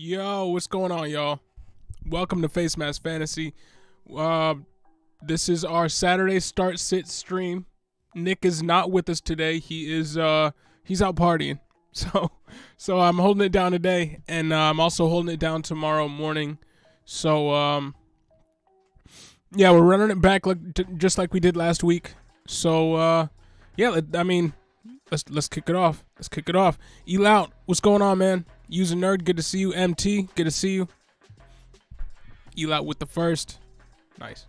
Yo, what's going on, y'all? Welcome to Facemask Fantasy. This is our Saturday start sit stream. Nick is not with us today. He's out partying. So I'm holding it down today, and I'm also holding it down tomorrow morning. So yeah, we're running it back just like we did last week. So yeah, I mean, let's kick it off. Let's kick it off. Elout, what's going on, man? User Nerd, good to see you. MT, good to see you. Elout with the first. Nice.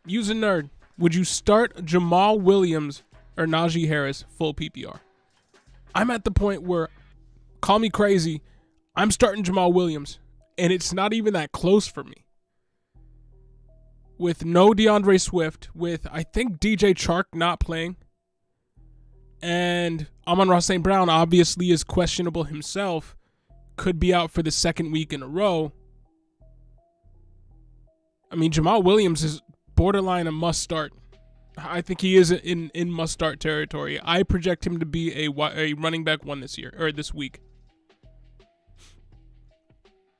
User Nerd, would you start Jamal Williams or Najee Harris full PPR? I'm at the point where, call me crazy, I'm starting Jamal Williams, and it's not even that close for me. With no DeAndre Swift, with I think DJ Chark not playing, and Amon-Ra St. Brown obviously is questionable himself, could be out for the second week in a row. I mean, Jamal Williams is borderline a must start. I think he is in must start territory. I project him to be a running back one this week.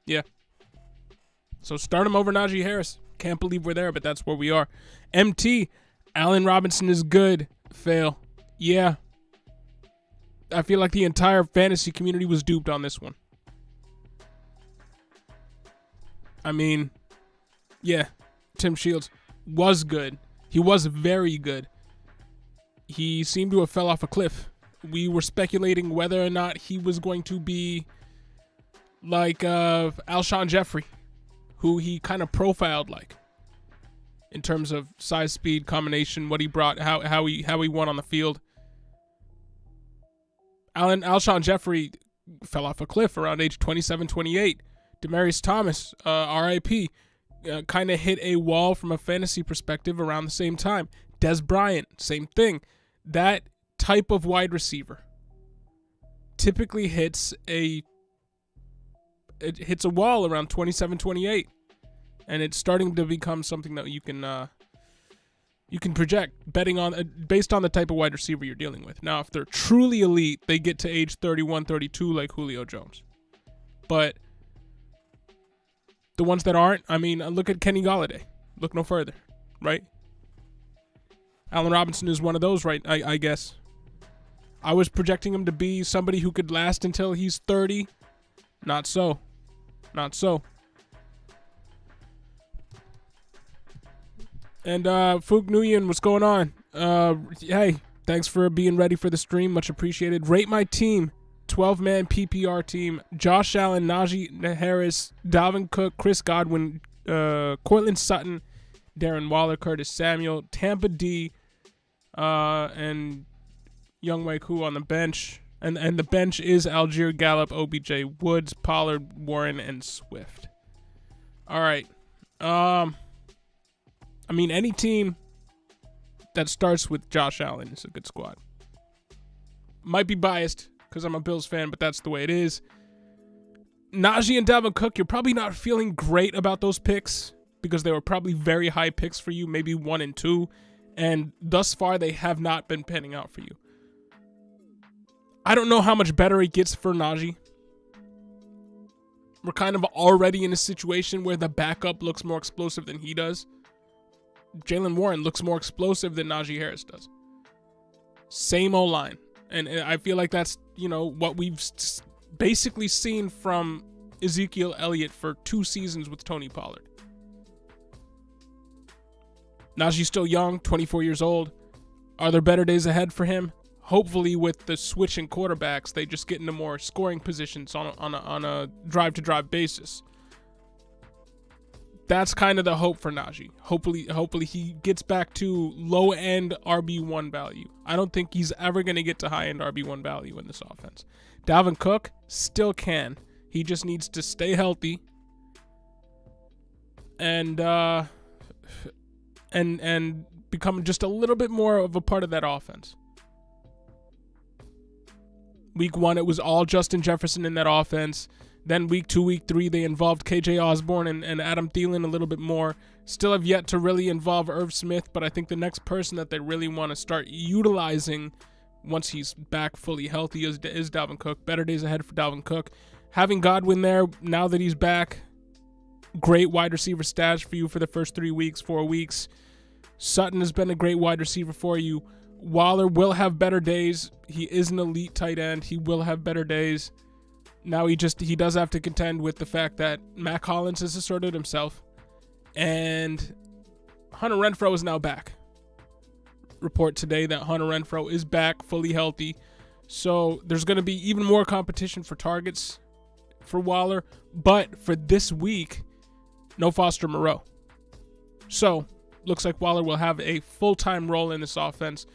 Yeah. So start him over Najee Harris. Can't believe we're there, but that's where we are. MT, Allen Robinson is good. Fail. Yeah. I feel like the entire fantasy community was duped on this one. I mean, yeah, Tim Shields was good. He was very good. He seemed to have fell off a cliff. We were speculating whether or not he was going to be like Alshon Jeffrey, who he kind of profiled like in terms of size, speed, combination, what he brought, how he won on the field. Alshon Jeffrey fell off a cliff around age 27, 28. Demaryius Thomas, RIP, kind of hit a wall from a fantasy perspective around the same time. Des Bryant, same thing. That type of wide receiver typically hits a wall around 27, 28. And it's starting to become something that you can project based on the type of wide receiver you're dealing with. Now, if they're truly elite, they get to age 31, 32 like Julio Jones. But the ones that aren't, I mean, look at Kenny Golladay. Look no further, right? Allen Robinson is one of those, right? I guess. I was projecting him to be somebody who could last until he's 30. Not so. Not so. And Fook Nguyen, what's going on? Hey, thanks for being ready for the stream. Much appreciated. Rate my team. 12-man PPR team. Josh Allen, Najee Harris, Dalvin Cook, Chris Godwin, Cortland Sutton, Darren Waller, Curtis Samuel, Tampa D, and Young Wei Koo on the bench. And the bench is Algier, Gallup, OBJ, Woods, Pollard, Warren, and Swift. All right. I mean, any team that starts with Josh Allen is a good squad. Might be biased because I'm a Bills fan, but that's the way it is. Najee and Dalvin Cook, you're probably not feeling great about those picks because they were probably very high picks for you, maybe 1 and 2, and thus far they have not been panning out for you. I don't know how much better it gets for Najee. We're kind of already in a situation where the backup looks more explosive than he does. Jaylen Warren looks more explosive than Najee Harris does. Same O-line. And I feel like that's, what we've basically seen from Ezekiel Elliott for 2 seasons with Tony Pollard. Najee's still young, 24 years old. Are there better days ahead for him? Hopefully with the switch in quarterbacks, they just get into more scoring positions on a drive-to-drive basis. That's kind of the hope for Najee. Hopefully he gets back to low-end RB1 value. I don't think he's ever going to get to high-end RB1 value in this offense. Dalvin Cook still can. He just needs to stay healthy and become just a little bit more of a part of that offense. Week 1, it was all Justin Jefferson in that offense. Then week 2, week 3, they involved KJ Osborne and Adam Thielen a little bit more. Still have yet to really involve Irv Smith, but I think the next person that they really want to start utilizing once he's back fully healthy is Dalvin Cook. Better days ahead for Dalvin Cook. Having Godwin there now that he's back, great wide receiver stash for you for the first 4 weeks. Sutton has been a great wide receiver for you. Waller will have better days. He is an elite tight end. He will have better days. Now he does have to contend with the fact that Mac Hollins has asserted himself, and Hunter Renfrow is now back. Report today that Hunter Renfrow is back, fully healthy. So there's going to be even more competition for targets for Waller. But for this week, no Foster Moreau. So looks like Waller will have a full-time role in this offense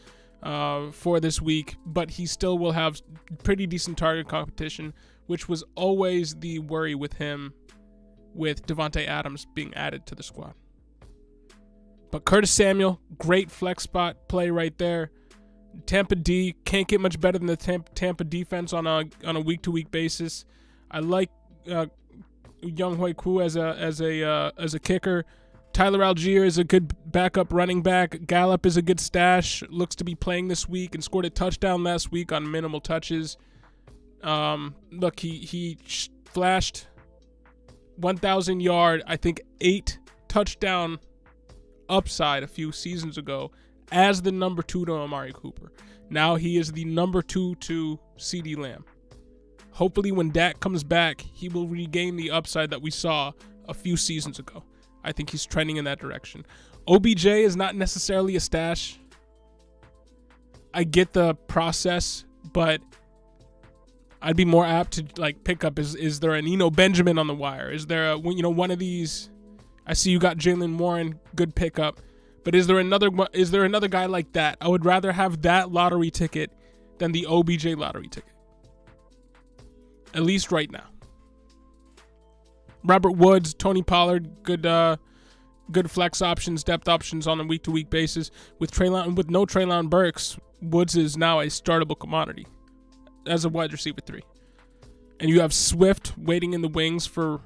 for this week. But he still will have pretty decent target competition, which was always the worry with him, with Devontae Adams being added to the squad. But Curtis Samuel, great flex spot play right there. Tampa D can't get much better than the Tampa defense on a week-to-week basis. I like Young Hoi Koo as a kicker. Tyler Algier is a good backup running back. Gallup is a good stash. Looks to be playing this week and scored a touchdown last week on minimal touches. Look, he flashed 1,000 yard, I think 8 touchdown upside a few seasons ago as the number 2 to Amari Cooper. Now he is the number 2 to CeeDee Lamb. Hopefully when Dak comes back, he will regain the upside that we saw a few seasons ago. I think he's trending in that direction. OBJ is not necessarily a stash. I get the process, but I'd be more apt to like pick up. Is there an Eno Benjamin on the wire? Is there one of these? I see you got Jalen Warren, good pickup. But is there another guy like that? I would rather have that lottery ticket than the OBJ lottery ticket. At least right now. Robert Woods, Tony Pollard, good flex options, depth options on a week-to-week basis. With no Treylon Burks, Woods is now a startable commodity as a wide receiver 3. And you have Swift waiting in the wings for...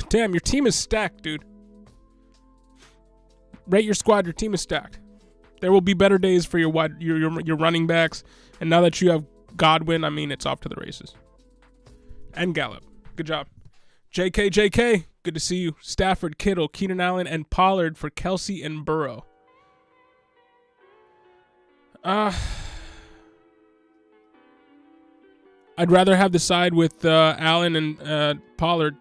Damn, your team is stacked, dude. Rate your squad, your team is stacked. There will be better days for your running backs. And now that you have Godwin, I mean, it's off to the races. And Gallup. Good job. JK, good to see you. Stafford, Kittle, Keenan Allen, and Pollard for Kelsey and Burrow. I'd rather have the side with Allen and Pollard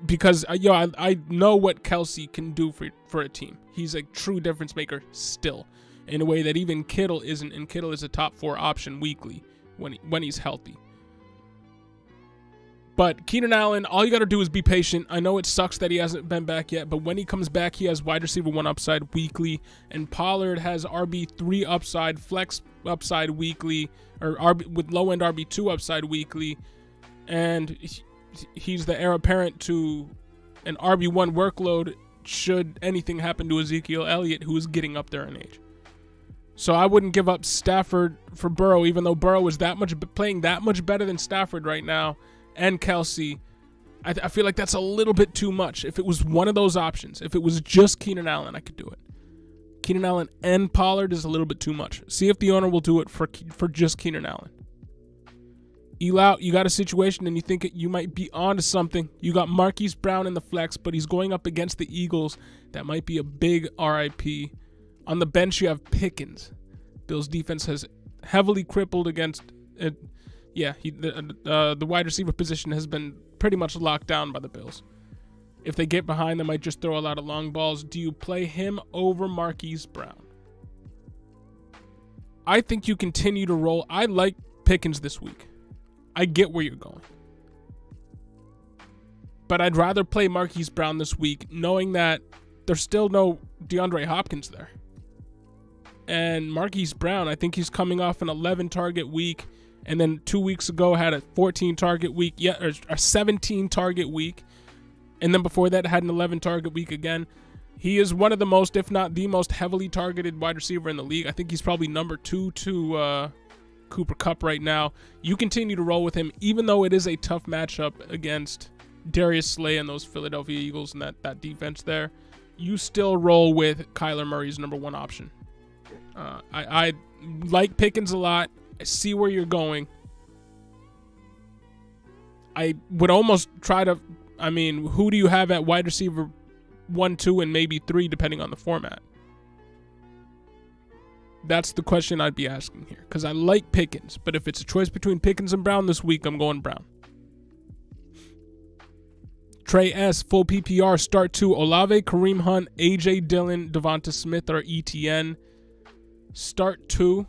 because I know what Kelsey can do for a team. He's a true difference maker still, in a way that even Kittle isn't, and Kittle is a top 4 option weekly when he's healthy. But Keenan Allen, all you got to do is be patient. I know it sucks that he hasn't been back yet, but when he comes back, he has wide receiver 1 upside weekly, and Pollard has RB3 upside, flex upside weekly, or with low-end RB2 upside weekly, and he's the heir apparent to an RB1 workload should anything happen to Ezekiel Elliott, who is getting up there in age. So I wouldn't give up Stafford for Burrow, even though Burrow is playing that much better than Stafford right now. And Kelsey, I feel like that's a little bit too much. If it was one of those options, if it was just Keenan Allen, I could do it. Keenan Allen and Pollard is a little bit too much. See if the owner will do it for just Keenan Allen. Elout, you got a situation and you think you might be onto something. You got Marquise Brown in the flex, but he's going up against the Eagles. That might be a big RIP. On the bench, you have Pickens. Bills defense has heavily crippled against it. Yeah, the wide receiver position has been pretty much locked down by the Bills. If they get behind, they might just throw a lot of long balls. Do you play him over Marquise Brown? I think you continue to roll. I like Pickens this week. I get where you're going. But I'd rather play Marquise Brown this week, knowing that there's still no DeAndre Hopkins there. And Marquise Brown, I think he's coming off an 11-target week. And then 2 weeks ago had a 14-target week, or a 17-target week. And then before that had an 11-target week again. He is one of the most, if not the most heavily targeted wide receiver in the league. I think he's probably number 2 to Cooper Kupp right now. You continue to roll with him, even though it is a tough matchup against Darius Slay and those Philadelphia Eagles and that defense there. You still roll with Kyler Murray's number 1 option. like Pickens a lot. I see where you're going. I would almost try to, I mean, who do you have at wide receiver 1, 2, and maybe 3, depending on the format? That's the question I'd be asking here. Because I like Pickens, but if it's a choice between Pickens and Brown this week, I'm going Brown. Trey S, full PPR, start 2. Olave, Kareem Hunt, AJ Dillon, Devonta Smith, or ETN. Start 2.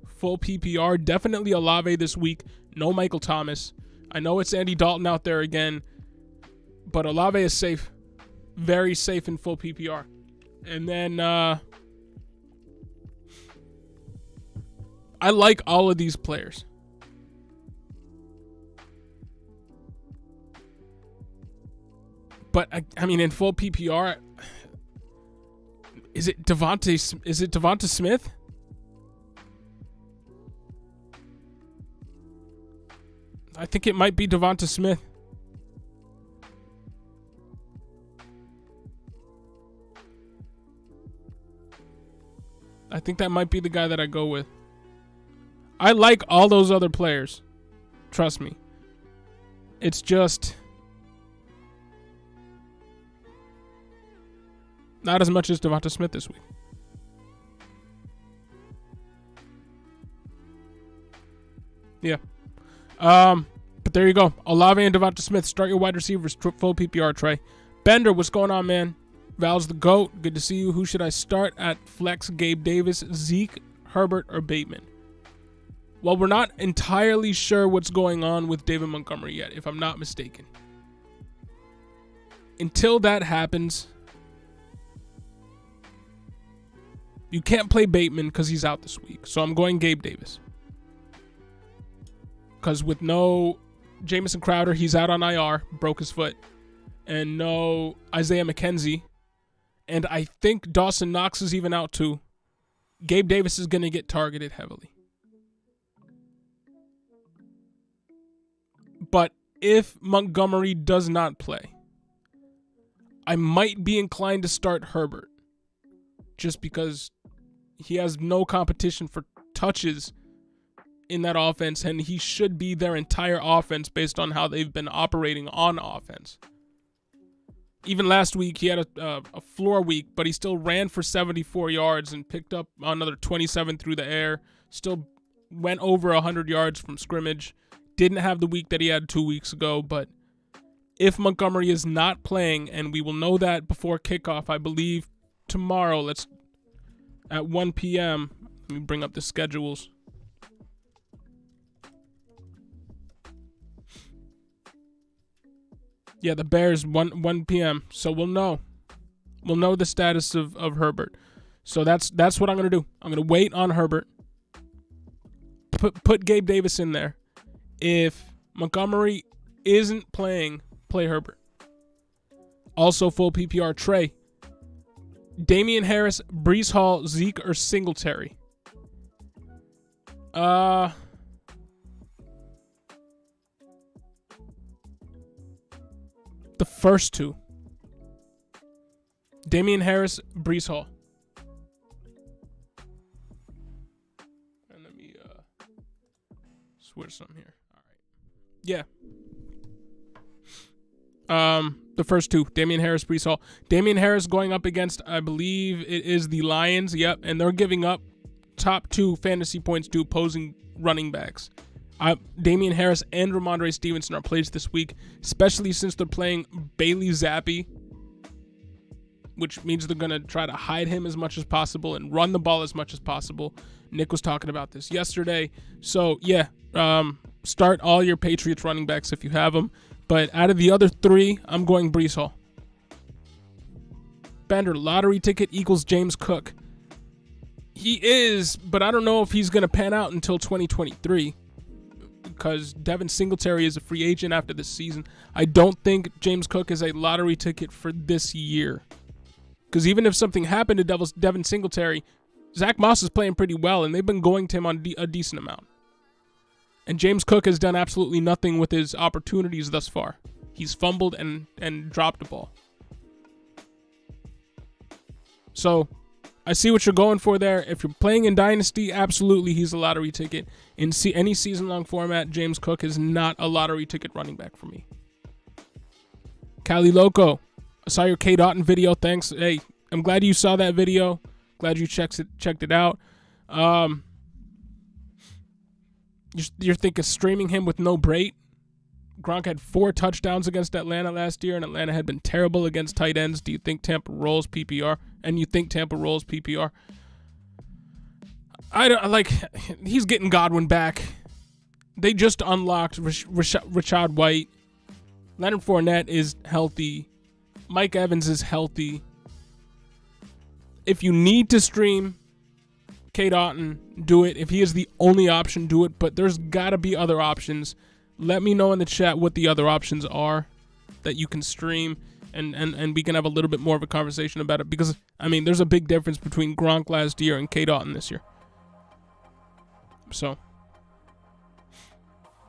Full PPR. Definitely Olave this week. No Michael Thomas. I know it's Andy Dalton out there again, but Olave is safe. Very safe in full PPR. And then I like all of these players. But I mean, in full PPR, is it Devonta Smith? I think it might be Devonta Smith. I think that might be the guy that I go with. I like all those other players. Trust me. It's just not as much as Devonta Smith this week. Yeah. But there you go. Olave and Devonta Smith. Start your wide receivers. Full PPR, Trey. Bender, what's going on, man? Val's the GOAT. Good to see you. Who should I start at flex? Gabe Davis, Zeke, Herbert, or Bateman? Well, we're not entirely sure what's going on with David Montgomery yet, if I'm not mistaken. Until that happens, you can't play Bateman because he's out this week. So I'm going Gabe Davis. Because with no Jamison Crowder, he's out on IR, broke his foot. And no Isaiah McKenzie. And I think Dawson Knox is even out too. Gabe Davis is going to get targeted heavily. But if Montgomery does not play, I might be inclined to start Herbert. Just because he has no competition for touches in that offense, and he should be their entire offense based on how they've been operating on offense. Even last week, he had a floor week, but he still ran for 74 yards and picked up another 27 through the air. Still went over 100 yards from scrimmage. Didn't have the week that he had 2 weeks ago, but if Montgomery is not playing, and we will know that before kickoff, I believe tomorrow, at 1 p.m., let me bring up the schedules. Yeah, the Bears, 1 p.m. So we'll know. We'll know the status of Herbert. So that's what I'm going to do. I'm going to wait on Herbert. Put Gabe Davis in there. If Montgomery isn't playing, play Herbert. Also full PPR, Trey. Damian Harris, Breece Hall, Zeke, or Singletary? The first two. Damian Harris, Breece Hall. And let me switch some here. All right. Yeah. The first two. Damian Harris, Breece Hall. Damian Harris going up against, I believe it is the Lions. Yep. And they're giving up top 2 fantasy points to opposing running backs. Damian Harris and Ramondre Stevenson are plays this week, especially since they're playing Bailey Zappi, which means they're going to try to hide him as much as possible and run the ball as much as possible. Nick was talking about this yesterday. So, yeah, start all your Patriots running backs if you have them. But out of the other 3, I'm going Breece Hall. Bender, lottery ticket equals James Cook. He is, but I don't know if he's going to pan out until 2023. Because Devin Singletary is a free agent after this season. I don't think James Cook is a lottery ticket for this year. Because even if something happened to Devin Singletary, Zach Moss is playing pretty well, and they've been going to him on a decent amount. And James Cook has done absolutely nothing with his opportunities thus far. He's fumbled and dropped the ball. So, I see what you're going for there. If you're playing in Dynasty, absolutely he's a lottery ticket. In any season-long format, James Cook is not a lottery ticket running back for me. Cali Loco, I saw your K. Dotton video. Thanks. Hey, I'm glad you saw that video. Glad you checked it out. You're thinking streaming him with no Brait. Gronk had 4 touchdowns against Atlanta last year, and Atlanta had been terrible against tight ends. Do you think Tampa rolls PPR? And you think Tampa rolls PPR? I don't like. He's getting Godwin back. They just unlocked Rashad White. Leonard Fournette is healthy. Mike Evans is healthy. If you need to stream K. Dotton, do it. If he is the only option, do it. But there's got to be other options. Let me know in the chat what the other options are that you can stream, and we can have a little bit more of a conversation about it. Because, I mean, there's a big difference between Gronk last year and K. Dotton this year. So,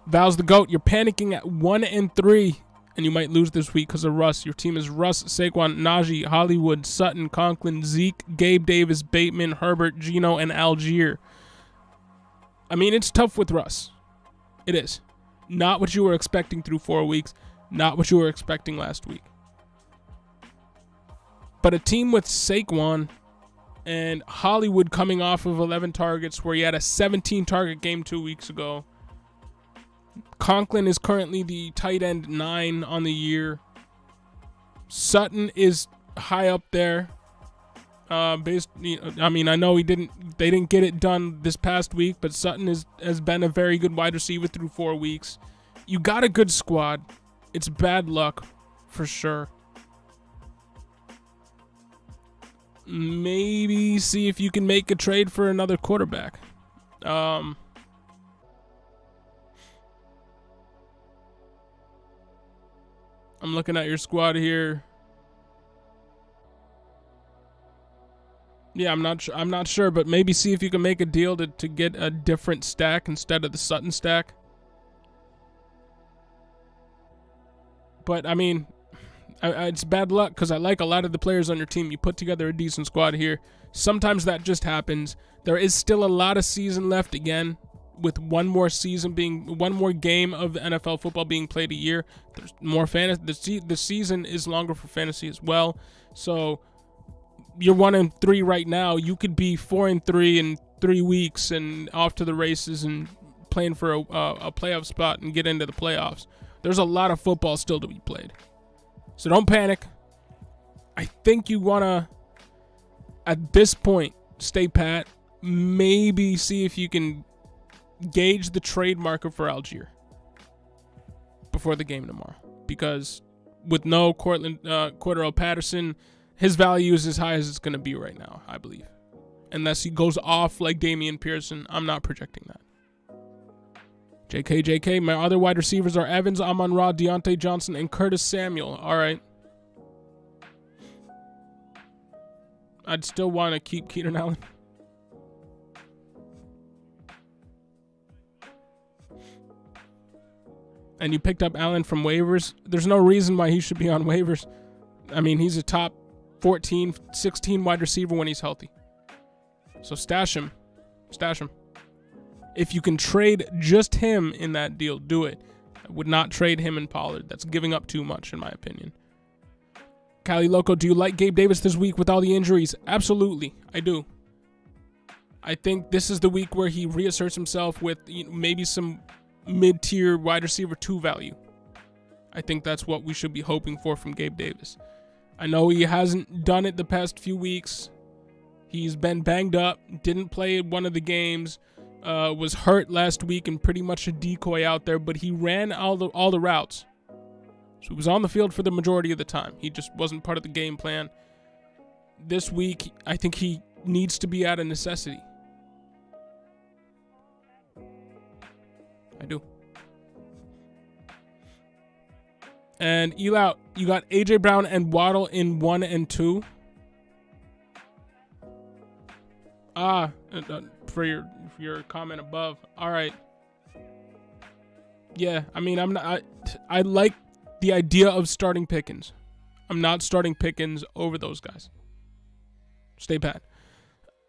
Val's the GOAT. You're panicking at 1-3, and you might lose this week because of Russ. Your team is Russ, Saquon, Najee, Hollywood, Sutton, Conklin, Zeke, Gabe Davis, Bateman, Herbert, Geno, and Algier. I mean, it's tough with Russ. It is. Not what you were expecting through 4 weeks. Not what you were expecting last week. But a team with Saquon and Hollywood coming off of 11 targets where he had a 17-target game 2 weeks ago. Conklin is currently the tight end 9 on the year. Sutton is high up there. I mean, I know they didn't get it done this past week, but Sutton has been a very good wide receiver through 4 weeks. You got a good squad. It's bad luck for sure. Maybe see if you can make a trade for another quarterback. I'm looking at your squad here. Yeah, I'm not sure, but maybe see if you can make a deal to get a different stack instead of the Sutton stack. But I mean, it's bad luck because I like a lot of the players on your team. You put together a decent squad here. Sometimes that just happens. There is still a lot of season left again, with one more game of the NFL football being played a year. There's more fantasy. The season is longer for fantasy as well. So you're 1-3 right now. You could be 4-3 in 3 weeks and off to the races and playing for a playoff spot and get into the playoffs. There's a lot of football still to be played. So don't panic. I think you want to, at this point, stay pat. Maybe see if you can gauge the trade market for Algier before the game tomorrow. Because with no Cordero Patterson, his value is as high as it's going to be right now, I believe. Unless he goes off like Damian Pearson, I'm not projecting that. JK. My other wide receivers are Evans, Amon-Ra, Deontay Johnson, and Curtis Samuel. All right. I'd still want to keep Keenan Allen. And you picked up Allen from waivers. There's no reason why he should be on waivers. I mean, he's a top 14, 16 wide receiver when he's healthy. So stash him. If you can trade just him in that deal, do it. I would not trade him and Pollard. That's giving up too much, in my opinion. Cali Loco, do you like Gabe Davis this week with all the injuries? Absolutely, I do. I think this is the week where he reasserts himself with maybe some mid-tier wide receiver 2 value. I think that's what we should be hoping for from Gabe Davis. I know he hasn't done it the past few weeks. He's been banged up, didn't play one of the games, was hurt last week and pretty much a decoy out there, but he ran all the routes. So he was on the field for the majority of the time. He just wasn't part of the game plan. This week, I think he needs to be out of necessity. I do. And Eli, you got A.J. Brown and Waddle in 1 and 2. For your comment above. All right. Yeah, I mean, I like the idea of starting Pickens. I'm not starting Pickens over those guys. Stay pat.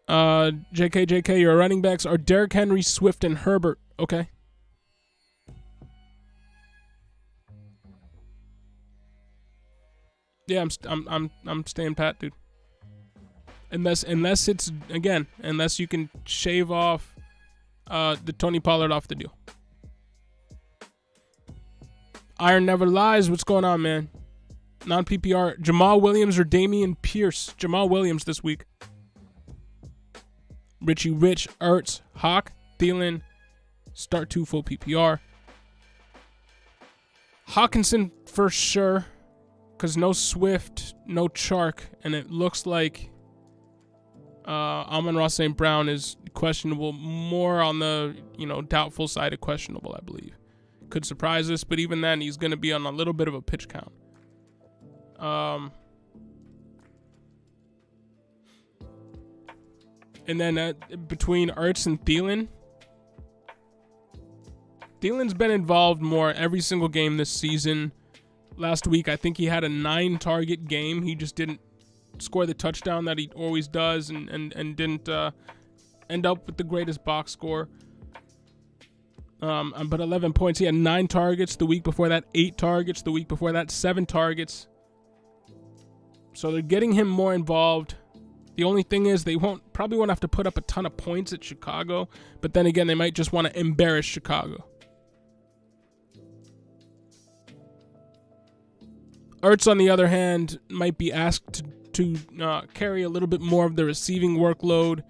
JK, your running backs are Derrick Henry, Swift, and Herbert. Okay. Yeah, I'm staying pat, dude. Unless it's, again, unless you can shave off the Tony Pollard off the deal. Iron never lies. What's going on, man? Non-PPR, Jamal Williams or Damian Pierce? Jamal Williams this week. Richie Rich, Ertz, Hawk, Thielen, start 2 full PPR. Hawkinson for sure, because no Swift, no Chark, and it looks like Amon-Ra St. Brown is questionable, more on the doubtful side of questionable, I believe. Could surprise us, but even then, he's going to be on a little bit of a pitch count. And then between Ertz and Thielen, Thielen's been involved more every single game this season. Last week, I think he had a 9-target game. He just didn't score the touchdown that he always does, and didn't end up with the greatest box score. But 11 points. He had 9 targets. The week before that, 8 targets. The week before that, 7 targets. So they're getting him more involved. The only thing is they probably won't have to put up a ton of points at Chicago. But then again, they might just want to embarrass Chicago. Ertz, on the other hand, might be asked to carry a little bit more of the receiving workload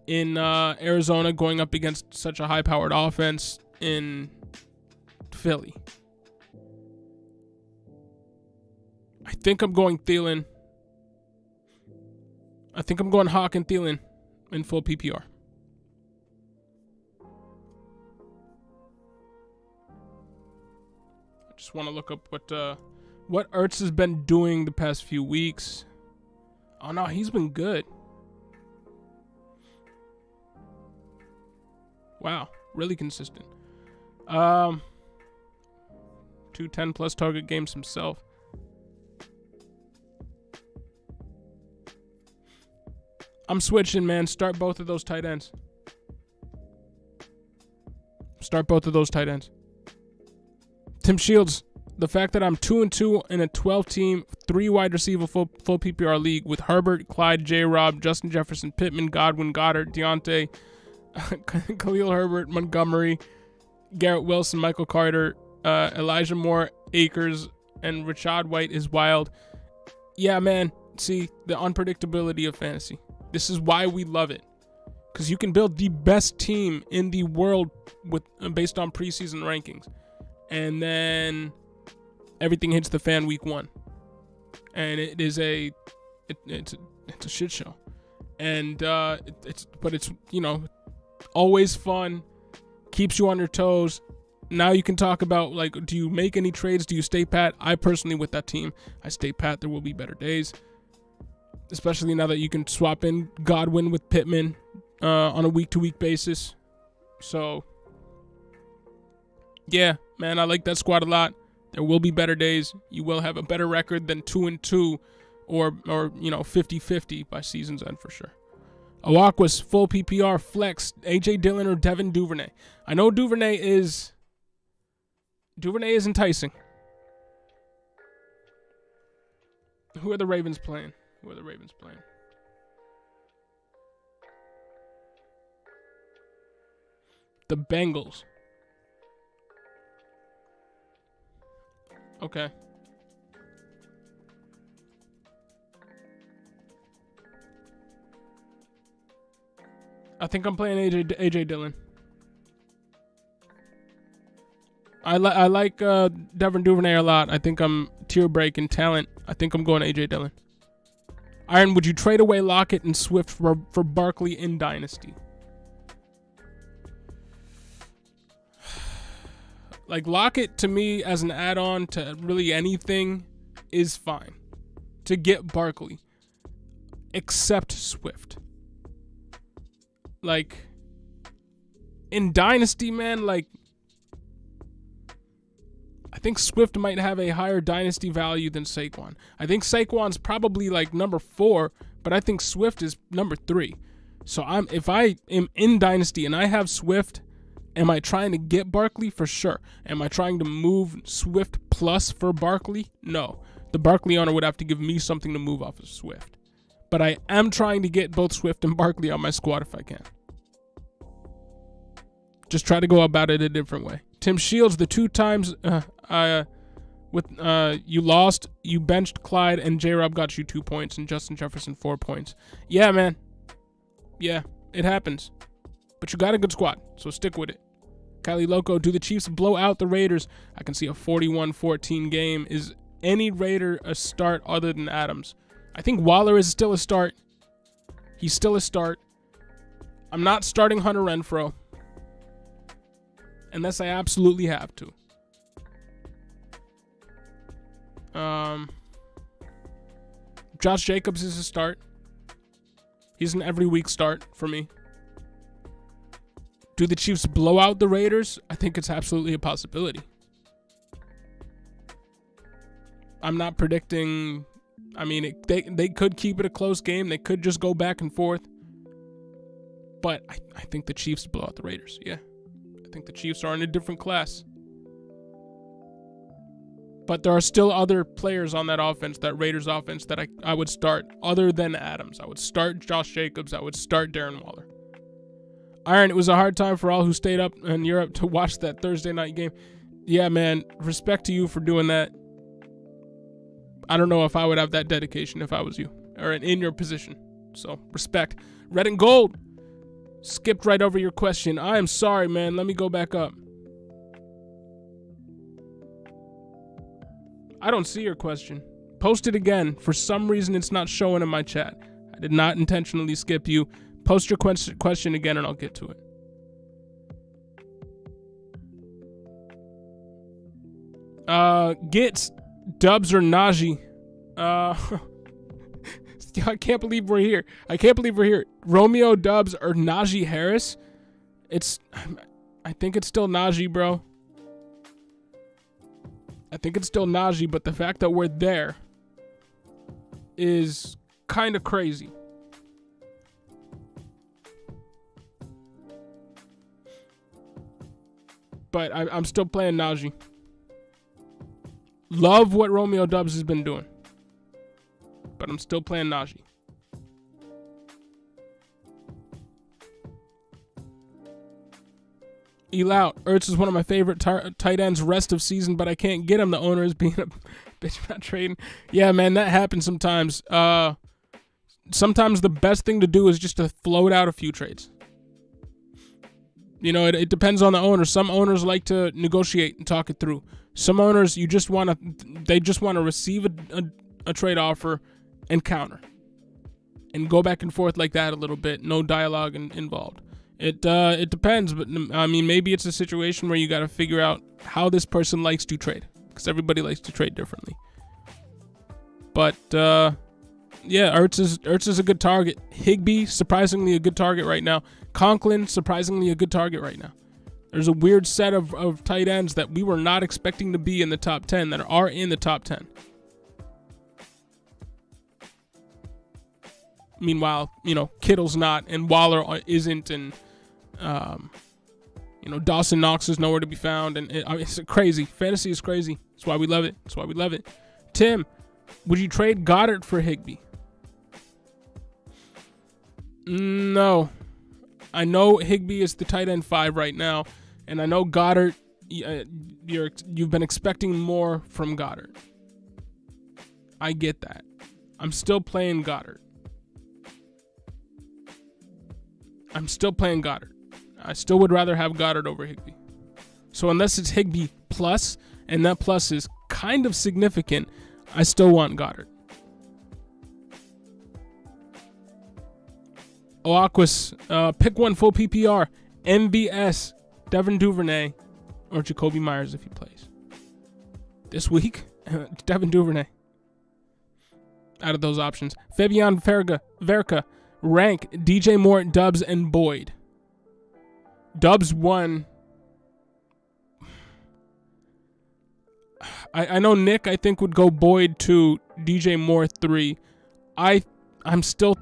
in Arizona, going up against such a high-powered offense in Philly. I think I'm going Thielen. I think I'm going Hawk and Thielen in full PPR. I just want to look up what Ertz has been doing the past few weeks. Oh no, he's been good. Wow, really consistent. 2 10-plus target games himself. I'm switching, man. Start both of those tight ends. Start both of those tight ends. Tim Shields, the fact that I'm 2-2 in a 12-team, 3 wide receiver full PPR league with Herbert, Clyde, J-Rob, Justin Jefferson, Pittman, Godwin, Goddard, Deontay, Khalil Herbert, Montgomery, Garrett Wilson, Michael Carter, Elijah Moore, Akers, and Rashad White is wild. Yeah, man. See, the unpredictability of fantasy. This is why we love it. Because you can build the best team in the world based on preseason rankings. And then everything hits the fan week 1. And it is it's a shit show. And it's always fun, keeps you on your toes. Now you can talk about, do you make any trades? Do you stay pat? I personally, with that team, I stay pat. There will be better days, especially now that you can swap in Godwin with Pittman on a week-to-week basis. So, yeah, man, I like that squad a lot. There will be better days. You will have a better record than 2-2 or 50-50 by season's end for sure. Awakwas, full PPR, flex, AJ Dillon or Devin Duvernay. I know Duvernay is enticing. Who are the Ravens playing? The Bengals. Okay. I think I'm playing AJ Dillon. I like Devin Duvernay a lot. I think I'm tier break in talent. I think I'm going AJ Dillon. Iron, would you trade away Lockett and Swift for Barkley in Dynasty? Lockett, to me, as an add-on to really anything, is fine to get Barkley, except Swift. In Dynasty, man, I think Swift might have a higher Dynasty value than Saquon. I think Saquon's probably number 4, but I think Swift is number 3. So if I am in Dynasty and I have Swift, am I trying to get Barkley? For sure. Am I trying to move Swift plus for Barkley? No. The Barkley owner would have to give me something to move off of Swift. But I am trying to get both Swift and Barkley on my squad if I can. Just try to go about it a different way. Tim Shields, the 2 times you lost, you benched Clyde, and J-Rob got you 2 points, and Justin Jefferson 4 points. Yeah, man. Yeah, it happens. But you got a good squad, so stick with it. Kylie Loco, do the Chiefs blow out the Raiders? I can see a 41-14 game. Is any Raider a start other than Adams? I think Waller is still a start. He's still a start. I'm not starting Hunter Renfrow. Unless I absolutely have to. Josh Jacobs is a start. He's an every week start for me. Do the Chiefs blow out the Raiders? I think it's absolutely a possibility. I'm not predicting. I mean, they could keep it a close game. They could just go back and forth. But I think the Chiefs blow out the Raiders. Yeah. I think the Chiefs are in a different class. But there are still other players on that offense, that Raiders offense, that I would start other than Adams. I would start Josh Jacobs. I would start Darren Waller. Iron, it was a hard time for all who stayed up in Europe to watch that Thursday night game. Yeah, man, respect to you for doing that. I don't know if I would have that dedication if I was you or in your position. So, respect. Red and Gold. Skipped right over your question. I am sorry, man. Let me go back up. I don't see your question. Post it again. For some reason, it's not showing in my chat. I did not intentionally skip you. Post your question again, and I'll get to it. Gits, Dubs, or Najee? I can't believe we're here. Romeo Dubs or Najee Harris? I think it's still Najee, bro. I think it's still Najee, but the fact that we're there is kind of crazy. But I'm still playing Najee. Love what Romeo Dubs has been doing. But I'm still playing Najee. Elout. Ertz is one of my favorite tight ends rest of season, but I can't get him. The owner is being a bitch about trading. Yeah, man, that happens sometimes. Sometimes the best thing to do is just to float out a few trades. You know, it depends on the owner. Some owners like to negotiate and talk it through. Some owners, they just want to receive a trade offer and counter. And go back and forth like that a little bit. No dialogue involved. It depends, but I mean, maybe it's a situation where you got to figure out how this person likes to trade, because everybody likes to trade differently. But yeah, Ertz is a good target. Higbee, surprisingly a good target right now. Conklin, surprisingly a good target right now. There's a weird set of tight ends that we were not expecting to be in the top 10 that are in the top 10. Meanwhile, you know, Kittle's not, and Waller isn't, and you know, Dawson Knox is nowhere to be found, and it's crazy. Fantasy is crazy. That's why we love it. Tim, would you trade Goddard for Higbee? No. I know Higbee is the tight end 5 right now, and I know Goddard, you've been expecting more from Goddard. I get that. I'm still playing Goddard. I still would rather have Goddard over Higbee. So unless it's Higbee plus, and that plus is kind of significant, I still want Goddard. Oaquis, pick one full PPR. MVS, Devin Duvernay, or Jacoby Myers if he plays. This week, Devin Duvernay. Out of those options. Fabian Verka, rank DJ Moore, Dubs, and Boyd. Dubs 1. I know Nick, I think, would go Boyd 2, DJ Moore 3. I'm still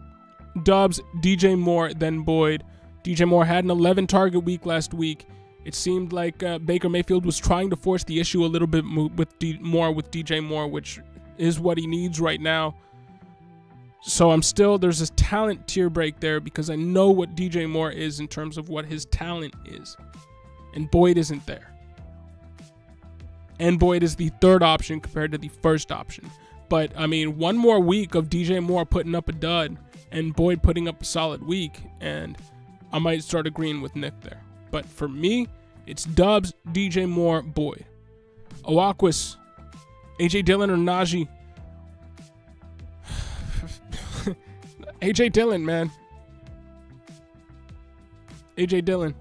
Dubs, DJ Moore, then Boyd. DJ Moore had an 11 target week last week. It seemed like Baker Mayfield was trying to force the issue a little bit with DJ Moore, which is what he needs right now. So there's this talent tier break there because I know what DJ Moore is in terms of what his talent is. And Boyd isn't there. And Boyd is the third option compared to the first option. But, I mean, one more week of DJ Moore putting up a dud and Boyd putting up a solid week, and I might start agreeing with Nick there. But for me, it's Dubs, DJ Moore, Boyd. Oaquis, AJ Dillon, or Najee? AJ Dillon, man. AJ Dillon.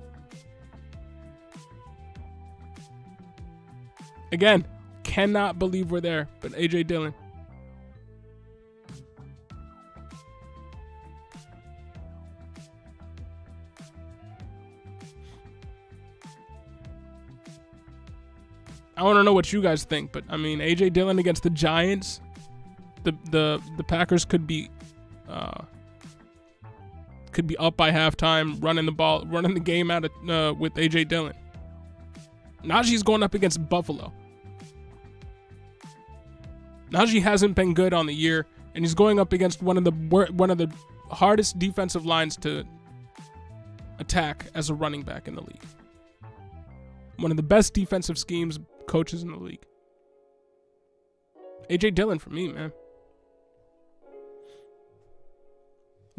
Again, cannot believe we're there, but AJ Dillon. I want to know what you guys think, but I mean, AJ Dillon against the Giants, the Packers could be up by halftime, running the game out of, with AJ Dillon. Najee's going up against Buffalo. Najee hasn't been good on the year, and he's going up against one of the hardest defensive lines to attack as a running back in the league. One of the best defensive schemes coaches in the league. AJ Dillon for me, man.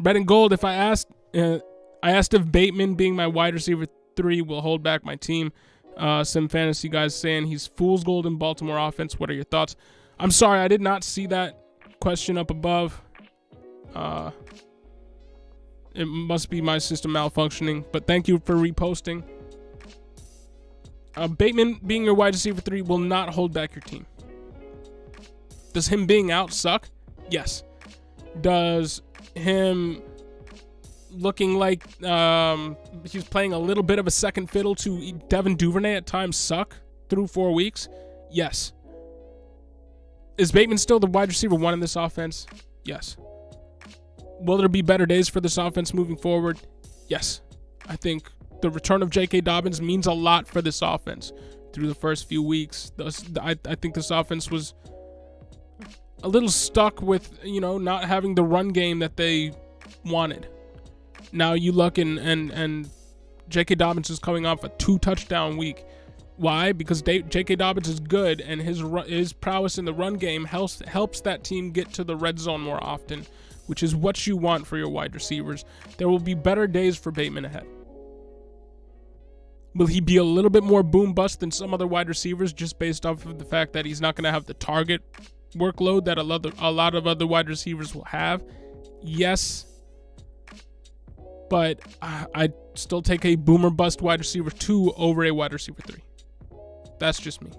Red and gold. If I asked if Bateman being my wide receiver 3 will hold back my team. Some fantasy guys saying he's fool's gold in Baltimore offense. What are your thoughts? I'm sorry, I did not see that question up above. It must be my system malfunctioning, but thank you for reposting. Bateman being your wide receiver 3 will not hold back your team. Does him being out suck? Yes. Does him looking like he's playing a little bit of a second fiddle to Devin Duvernay at times suck through 4 weeks? Yes. Is Bateman still the wide receiver 1 in this offense? Yes. Will there be better days for this offense moving forward? Yes. I think the return of J.K. Dobbins means a lot for this offense through the first few weeks. I think this offense was a little stuck with, not having the run game that they wanted. Now you look and J.K. Dobbins is coming off a 2-touchdown week. Why? Because J.K. Dobbins is good, and his prowess in the run game helps that team get to the red zone more often, which is what you want for your wide receivers. There will be better days for Bateman ahead. Will he be a little bit more boom bust than some other wide receivers just based off of the fact that he's not going to have the target workload that a lot of other wide receivers will have? Yes. But I'd still take a boomer bust wide receiver 2 over a wide receiver 3. That's just me.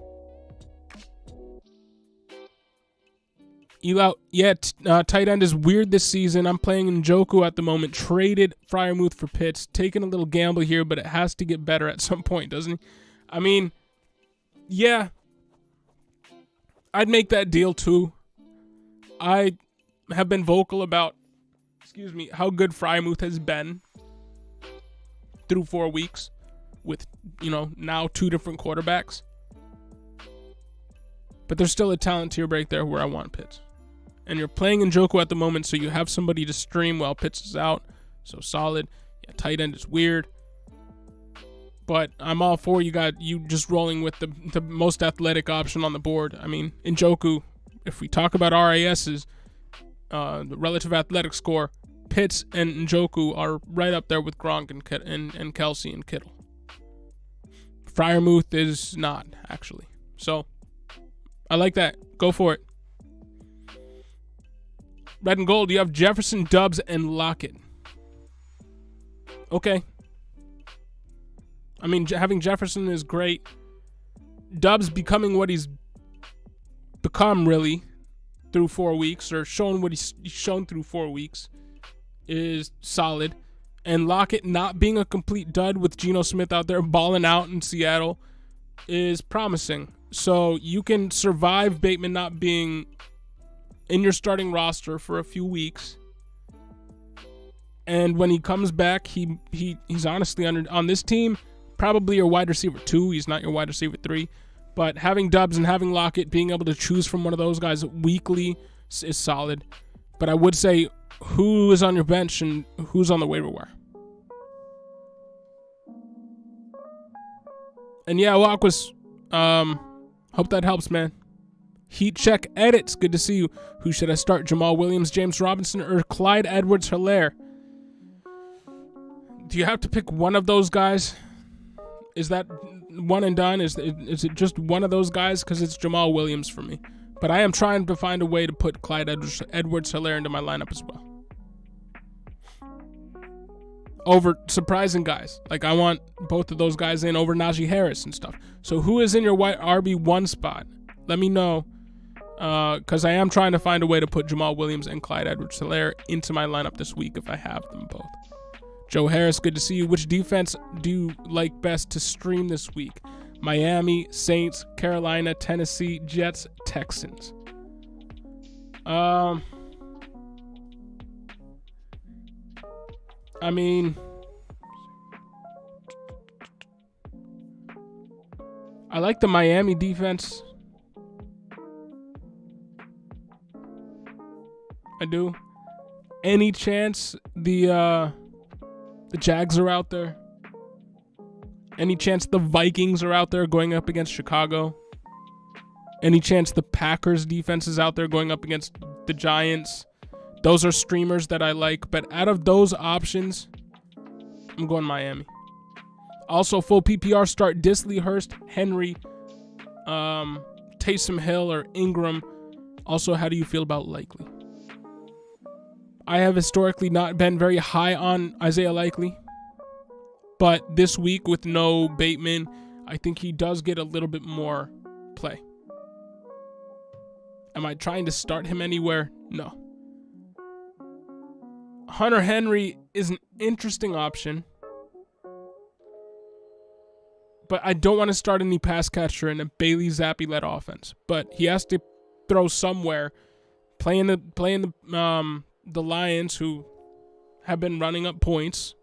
Tight end is weird this season. I'm playing Njoku at the moment. Traded Freiermuth for Pitts. Taking a little gamble here, but it has to get better at some point, doesn't he? I mean, yeah. I'd make that deal too. I have been vocal about, how good Freiermuth has been through 4 weeks with, now 2 different quarterbacks. But there's still a talent tier break there where I want Pitts. And you're playing Njoku at the moment, so you have somebody to stream while Pitts is out. So solid. Yeah, tight end is weird. But I'm all for you just rolling with the most athletic option on the board. I mean, Njoku, if we talk about RAS's, the relative athletic score, Pitts and Njoku are right up there with Gronk and Kelsey and Kittle. Freiermuth is not, actually. So, I like that. Go for it. Red and gold, you have Jefferson, Doubs, and Lockett. Okay. I mean, having Jefferson is great. Doubs becoming what he's become, really, through 4 weeks, or showing what he's shown through 4 weeks, is solid. And Lockett not being a complete dud with Geno Smith out there balling out in Seattle is promising. So you can survive Bateman not being in your starting roster for a few weeks And when he comes back, he's honestly on this team, probably your wide receiver 2. He's not your wide receiver 3. But having Dubs and having Lockett, being able to choose from one of those guys weekly is solid. But I would say, who is on your bench and who's on the waiver wire? And yeah, Aquas, hope that helps, man. Heat check edits, good to see you. Who should I start? Jamal Williams, James Robinson, or Clyde Edwards-Helaire? Do you have to pick one of those guys? Is that one and done? Is it just one of those guys? Because it's Jamal Williams for me. But I am trying to find a way to put Clyde Edwards-Helaire into my lineup as well. Over surprising guys. Like, I want both of those guys in over Najee Harris and stuff. So who is in your RB1 spot? Let me know. Because I am trying to find a way to put Jamal Williams and Clyde Edwards-Helaire into my lineup this week if I have them both. Joe Harris, good to see you. Which defense do you like best to stream this week? Miami, Saints, Carolina, Tennessee, Jets, Texans. I mean, I like the Miami defense. I do. Any chance the Jags are out there? Any chance the Vikings are out there going up against Chicago? Any chance the Packers defense is out there going up against the Giants? Those are streamers that I like, but out of those options, I'm going Miami. Also, full PPR start Disley, Hurst, Henry, Taysom Hill, or Ingram. Also, how do you feel about Likely? I have historically not been very high on Isaiah Likely, but this week with no Bateman, I think he does get a little bit more play. Am I trying to start him anywhere? No. Hunter Henry is an interesting option, but I don't want to start any pass catcher in a Bailey Zappi-led offense. But he has to throw somewhere, playing the Lions, who have been running up points.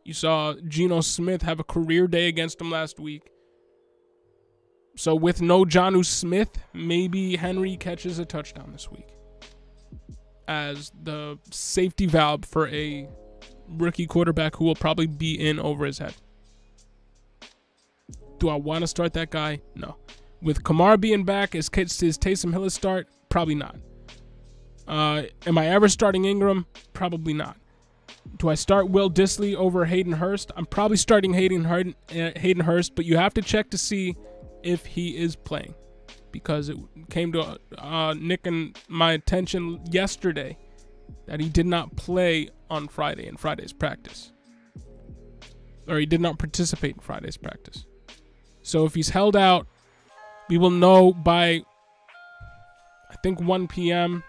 You saw Geno Smith have a career day against him last week. So with no Jonnu Smith, maybe Henry catches a touchdown this week as the safety valve for a rookie quarterback who will probably be in over his head. Do I want to start that guy? No. With Kamara being back, is Taysom Hill a start? Probably not. Am I ever starting Ingram? Probably not. Do I start Will Disley over Hayden Hurst? I'm probably starting Hayden Hurst, but you have to check to see if he is playing, because it came to Nick and my attention yesterday that he did not play on Friday in Friday's practice, or he did not participate in Friday's practice. So if he's held out, we will know by, I think, 1 p.m.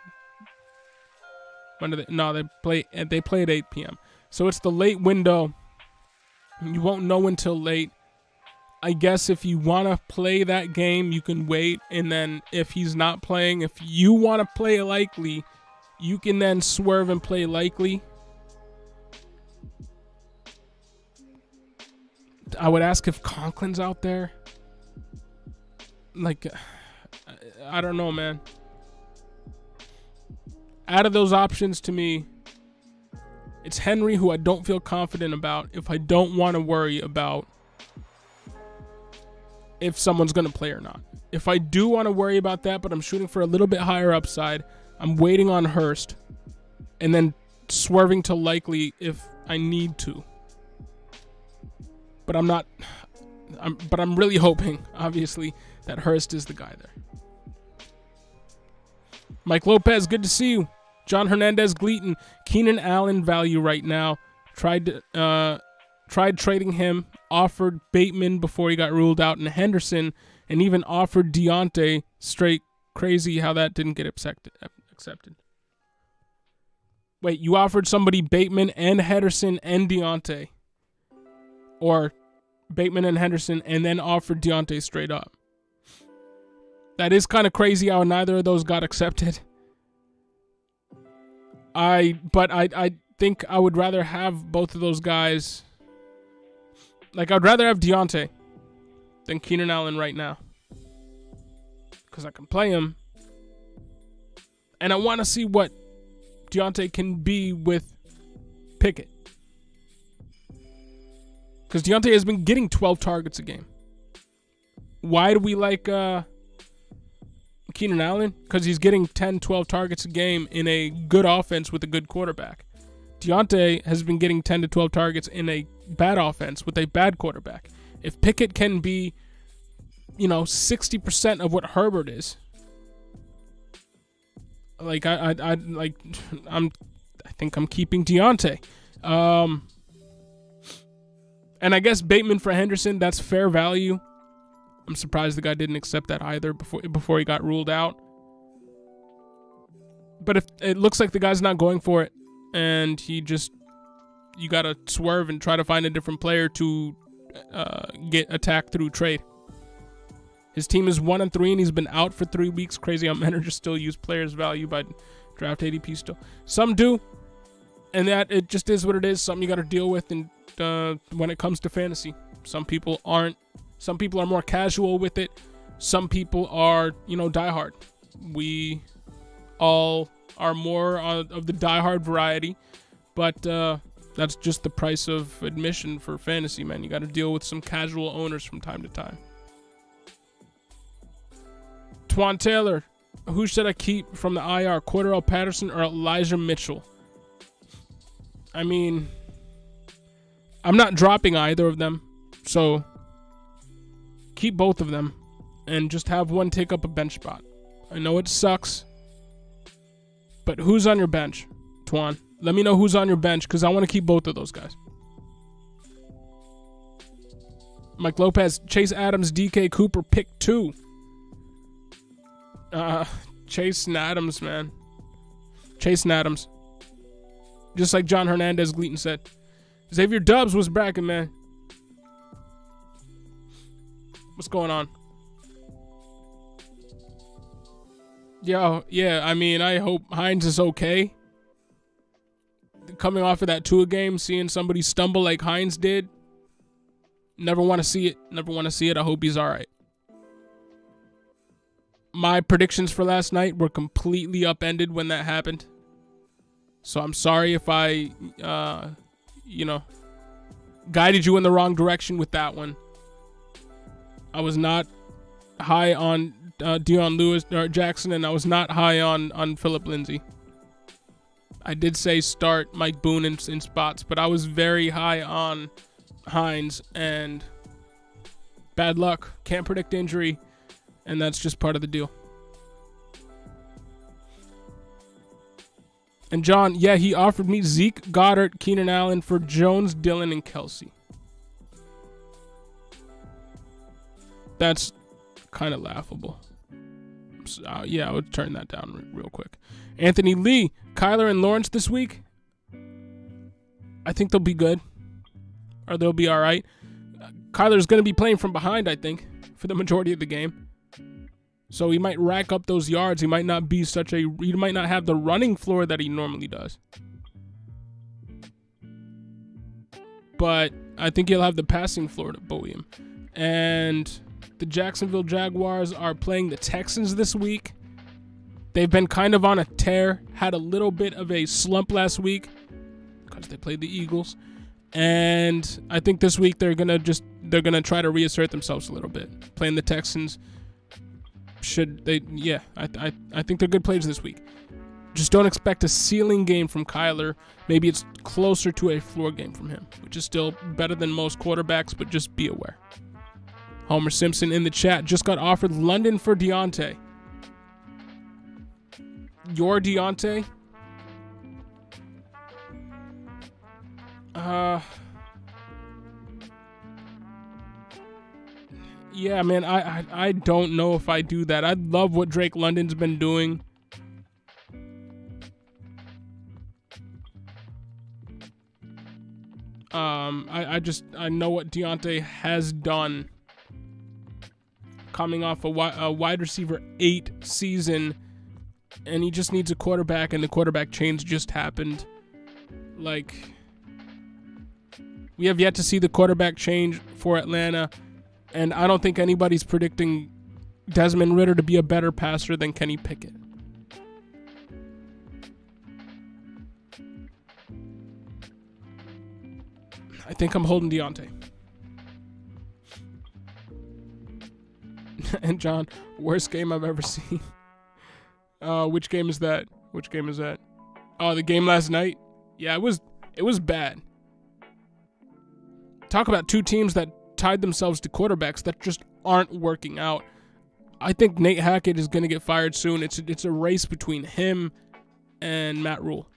When do they? No, they play at 8 p.m. So it's the late window. You won't know until late. I guess if you want to play that game, you can wait. And then if he's not playing, if you want to play Likely, you can then swerve and play Likely. I would ask if Conklin's out there. Like, I don't know, man. Out of those options, to me, it's Henry, who I don't feel confident about if I don't want to worry about if someone's going to play or not. If I do want to worry about that, but I'm shooting for a little bit higher upside, I'm waiting on Hurst and then swerving to Likely if I need to. But I'm really hoping, obviously, that Hurst is the guy there. Mike Lopez, good to see you. John Hernandez, Gleaton, Keenan Allen value right now. Tried trading him, offered Bateman before he got ruled out, and Henderson, and even offered Deontay. Straight crazy how that didn't get accepted. Wait, you offered somebody Bateman and Henderson and Deontay, or Bateman and Henderson, and then offered Deontay straight up. That is kind of crazy how neither of those got accepted. I think I would rather have both of those guys. Like, I'd rather have Deontay than Keenan Allen right now, because I can play him, and I want to see what Deontay can be with Pickett, because Deontay has been getting 12 targets a game. Why do we like Keenan Allen? Because he's getting 10, 12 targets a game in a good offense with a good quarterback. Deontay has been getting 10 to 12 targets in a bad offense with a bad quarterback. If Pickett can be, 60% of what Herbert is, like I think I'm keeping Deontay. And I guess Bateman for Henderson, that's fair value. I'm surprised the guy didn't accept that either before he got ruled out. But if it looks like the guy's not going for it, and you got to swerve and try to find a different player to get attacked through trade. His team is 1-3, and he's been out for 3 weeks. Crazy how managers still use players' value by draft ADP still. Some do, and that it just is what it is. Something you got to deal with, and when it comes to fantasy, some people aren't. Some people are more casual with it. Some people are, diehard. We all are more of the diehard variety, but that's just the price of admission for fantasy, man. You got to deal with some casual owners from time to time. Twan Taylor, who should I keep from the IR, Cordell Patterson or Elijah Mitchell? I mean, I'm not dropping either of them, so keep both of them and just have one take up a bench spot. I know it sucks, but who's on your bench, Twan? Let me know who's on your bench, because I want to keep both of those guys. Mike Lopez, Chase Adams, DK Cooper, pick 2. Chase and Adams, man. Chase and Adams. Just like John Hernandez Gleaton said. Xavier Dubs was bracking, man. What's going on? Yo, yeah, I mean, I hope Hines is okay. Coming off of that Tua game, seeing somebody stumble like Hines did. Never want to see it. Never want to see it. I hope he's all right. My predictions for last night were completely upended when that happened. So I'm sorry if I, guided you in the wrong direction with that one. I was not high on Deion Lewis or Jackson, and I was not high on Phillip Lindsay. I did say start Mike Boone in spots, but I was very high on Hines, and bad luck. Can't predict injury, and that's just part of the deal. And John, yeah, he offered me Zeke, Goddard, Keenan Allen for Jones, Dillon, and Kelsey. That's kind of laughable. So, yeah, I would turn that down real quick. Anthony Lee, Kyler, and Lawrence this week. I think they'll be good. Or they'll be all right. Kyler's going to be playing from behind, I think, for the majority of the game. So he might rack up those yards. He might not have the running floor that he normally does. But I think he'll have the passing floor to buoy him. And the Jacksonville Jaguars are playing the Texans this week. They've been kind of on a tear. Had a little bit of a slump last week because they played the Eagles. And I think this week they're gonna try to reassert themselves a little bit. Playing the Texans. I think they're good plays this week. Just don't expect a ceiling game from Kyler. Maybe it's closer to a floor game from him, which is still better than most quarterbacks, but just be aware. Homer Simpson in the chat just got offered London for Deontay. Your Deontay? Yeah, man, I don't know if I do that. I love what Drake London's been doing. I know what Deontay has done. Coming off a wide receiver 8 season, and he just needs a quarterback, and the quarterback change just happened Like, we have yet to see the quarterback change for Atlanta, and I don't think anybody's predicting Desmond Ridder to be a better passer than Kenny Pickett. I think I'm holding Deontay. And John, worst game I've ever seen. Which game is that? Oh, the game last night? Yeah, it was bad. Talk about two teams that tied themselves to quarterbacks that just aren't working out. I think Nate Hackett is going to get fired soon. It's a race between him and Matt Rule.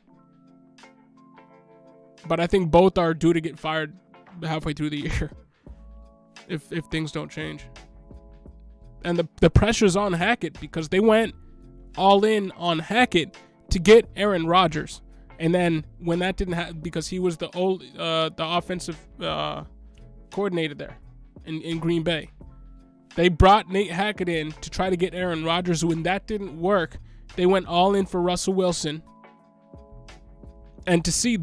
But I think both are due to get fired halfway through the year if things don't change. And the pressure's on Hackett because they went all in on Hackett to get Aaron Rodgers. And then when that didn't happen, because he was the offensive coordinator there in Green Bay, they brought Nate Hackett in to try to get Aaron Rodgers. When that didn't work, they went all in for Russell Wilson. And to see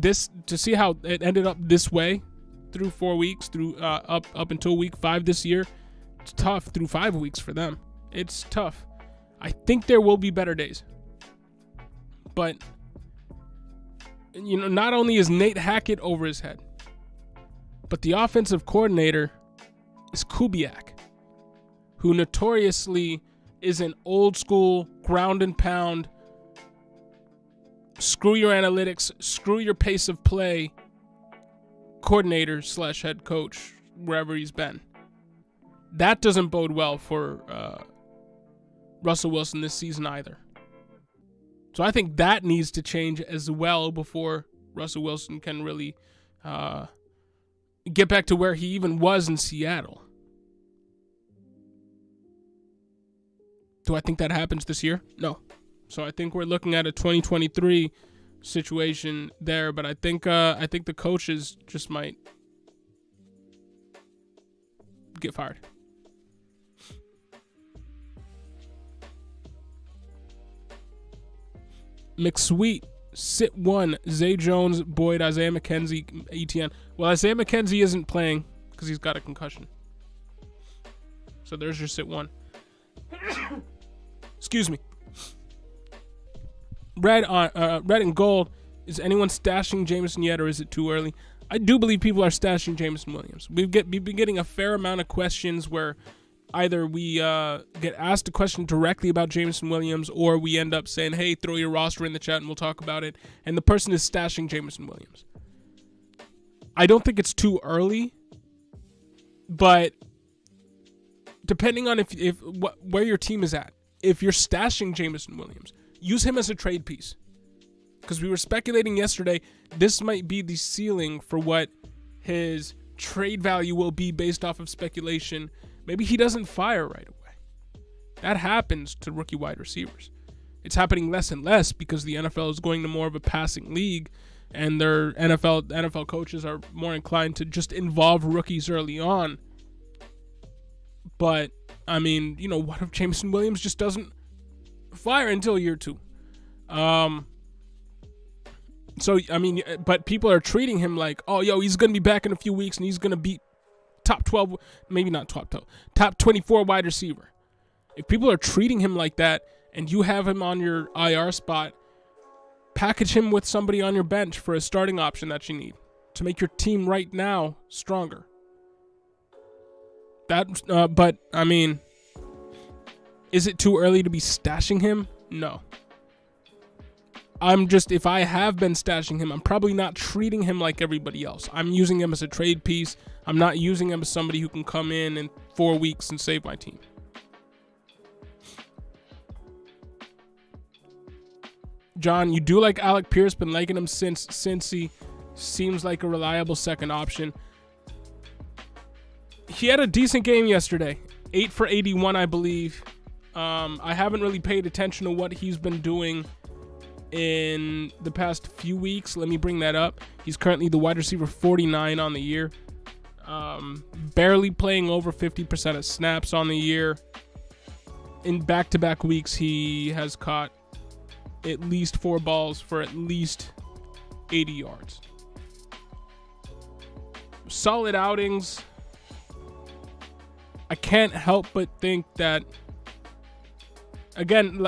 how it ended up this way through 4 weeks, through up until week 5 this year, it's tough. Through 5 weeks for them, it's tough. I think there will be better days, but not only is Nate Hackett over his head, but the offensive coordinator is Kubiak, who notoriously is an old school ground and pound, screw your analytics, screw your pace of play coordinator / head coach wherever he's been. That doesn't bode well for Russell Wilson this season either. So I think that needs to change as well before Russell Wilson can really get back to where he even was in Seattle. Do I think that happens this year? No. So I think we're looking at a 2023 situation there, but I think the coaches just might get fired. McSweet, Sit 1, Zay Jones, Boyd, Isaiah McKenzie, ETN. Well, Isaiah McKenzie isn't playing because he's got a concussion. So there's your Sit 1. Excuse me. Red and gold. Is anyone stashing Jameson yet, or is it too early? I do believe people are stashing Jameson Williams. We've been getting a fair amount of questions where either we get asked a question directly about Jameson Williams, or we end up saying, hey, throw your roster in the chat and we'll talk about it. And the person is stashing Jameson Williams. I don't think it's too early, but depending on where your team is at, if you're stashing Jameson Williams, use him as a trade piece. Because we were speculating yesterday, this might be the ceiling for what his trade value will be based off of speculation. Maybe he doesn't fire right away. That happens to rookie wide receivers. It's happening less and less because the NFL is going to more of a passing league, and their NFL coaches are more inclined to just involve rookies early on. But, I mean, what if Jameson Williams just doesn't fire until year 2? So, I mean, but people are treating him like, oh, he's going to be back in a few weeks and he's going to beat top 12, maybe not top 12, top 24 wide receiver. If people are treating him like that and you have him on your IR spot, package him with somebody on your bench for a starting option that you need to make your team right now stronger. But, I mean, is it too early to be stashing him? No. If I have been stashing him, I'm probably not treating him like everybody else. I'm using him as a trade piece. I'm not using him as somebody who can come in 4 weeks and save my team. John, you do like Alec Pierce, been liking him since he seems like a reliable second option. He had a decent game yesterday. 8 for 81, I believe. I haven't really paid attention to what he's been doing in the past few weeks. Let me bring that up. He's currently the wide receiver 49 on the year. Barely playing over 50% of snaps on the year. In back-to-back weeks, he has caught at least 4 balls for at least 80 yards. Solid outings. I can't help but think that, again,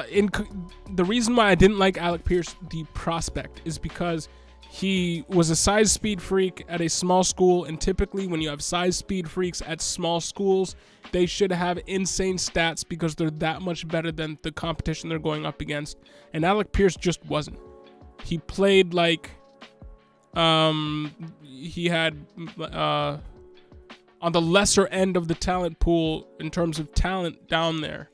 the reason why I didn't like Alec Pierce, the prospect, is because he was a size speed freak at a small school, and typically when you have size speed freaks at small schools, they should have insane stats because they're that much better than the competition they're going up against. And Alec Pierce just wasn't. He played like he had on the lesser end of the talent pool in terms of talent down there,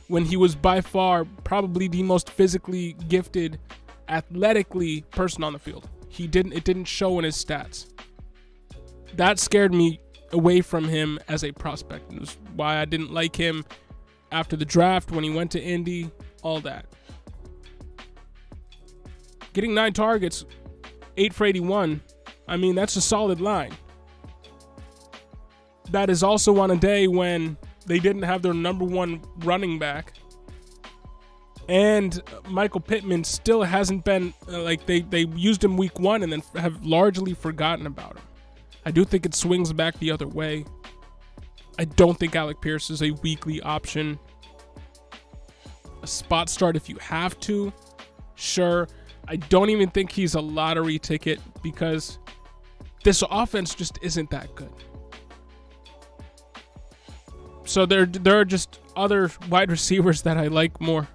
when he was by far probably the most physically gifted, athletically person on the field. It didn't show in his stats. That scared me away from him as a prospect. It was why I didn't like him after the draft, when he went to Indy, all that. Getting 9 targets, 8 for 81, I mean, that's a solid line. That is also on a day when they didn't have their number one running back. And Michael Pittman still hasn't been, they used him week 1 and then have largely forgotten about him. I do think it swings back the other way. I don't think Alec Pierce is a weekly option. A spot start if you have to, sure. I don't even think he's a lottery ticket because this offense just isn't that good. So there are just other wide receivers that I like more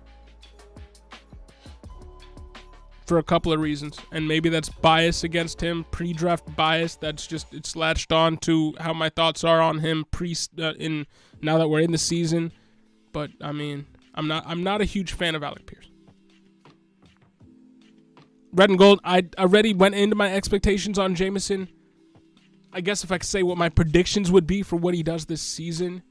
for a couple of reasons, and maybe that's bias against him, pre-draft bias. That's just, it's latched on to how my thoughts are on him now that we're in the season. But I mean, I'm not a huge fan of Alec Pierce. Red and gold, I already went into my expectations on Jameson. I guess if I could say what my predictions would be for what he does this season.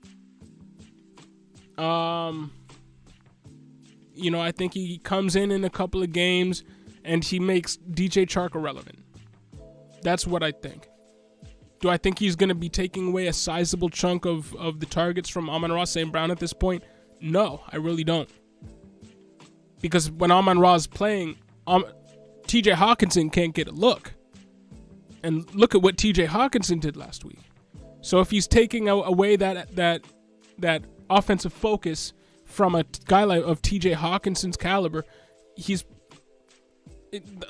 I think he comes in a couple of games and he makes DJ Chark irrelevant. That's what I think. Do I think he's going to be taking away a sizable chunk of the targets from Amon-Ra St. Brown at this point? No, I really don't. Because when Amon-Ra is playing, TJ Hawkinson can't get a look. And look at what TJ Hawkinson did last week. So if he's taking away that offensive focus from a guy of TJ Hawkinson's caliber,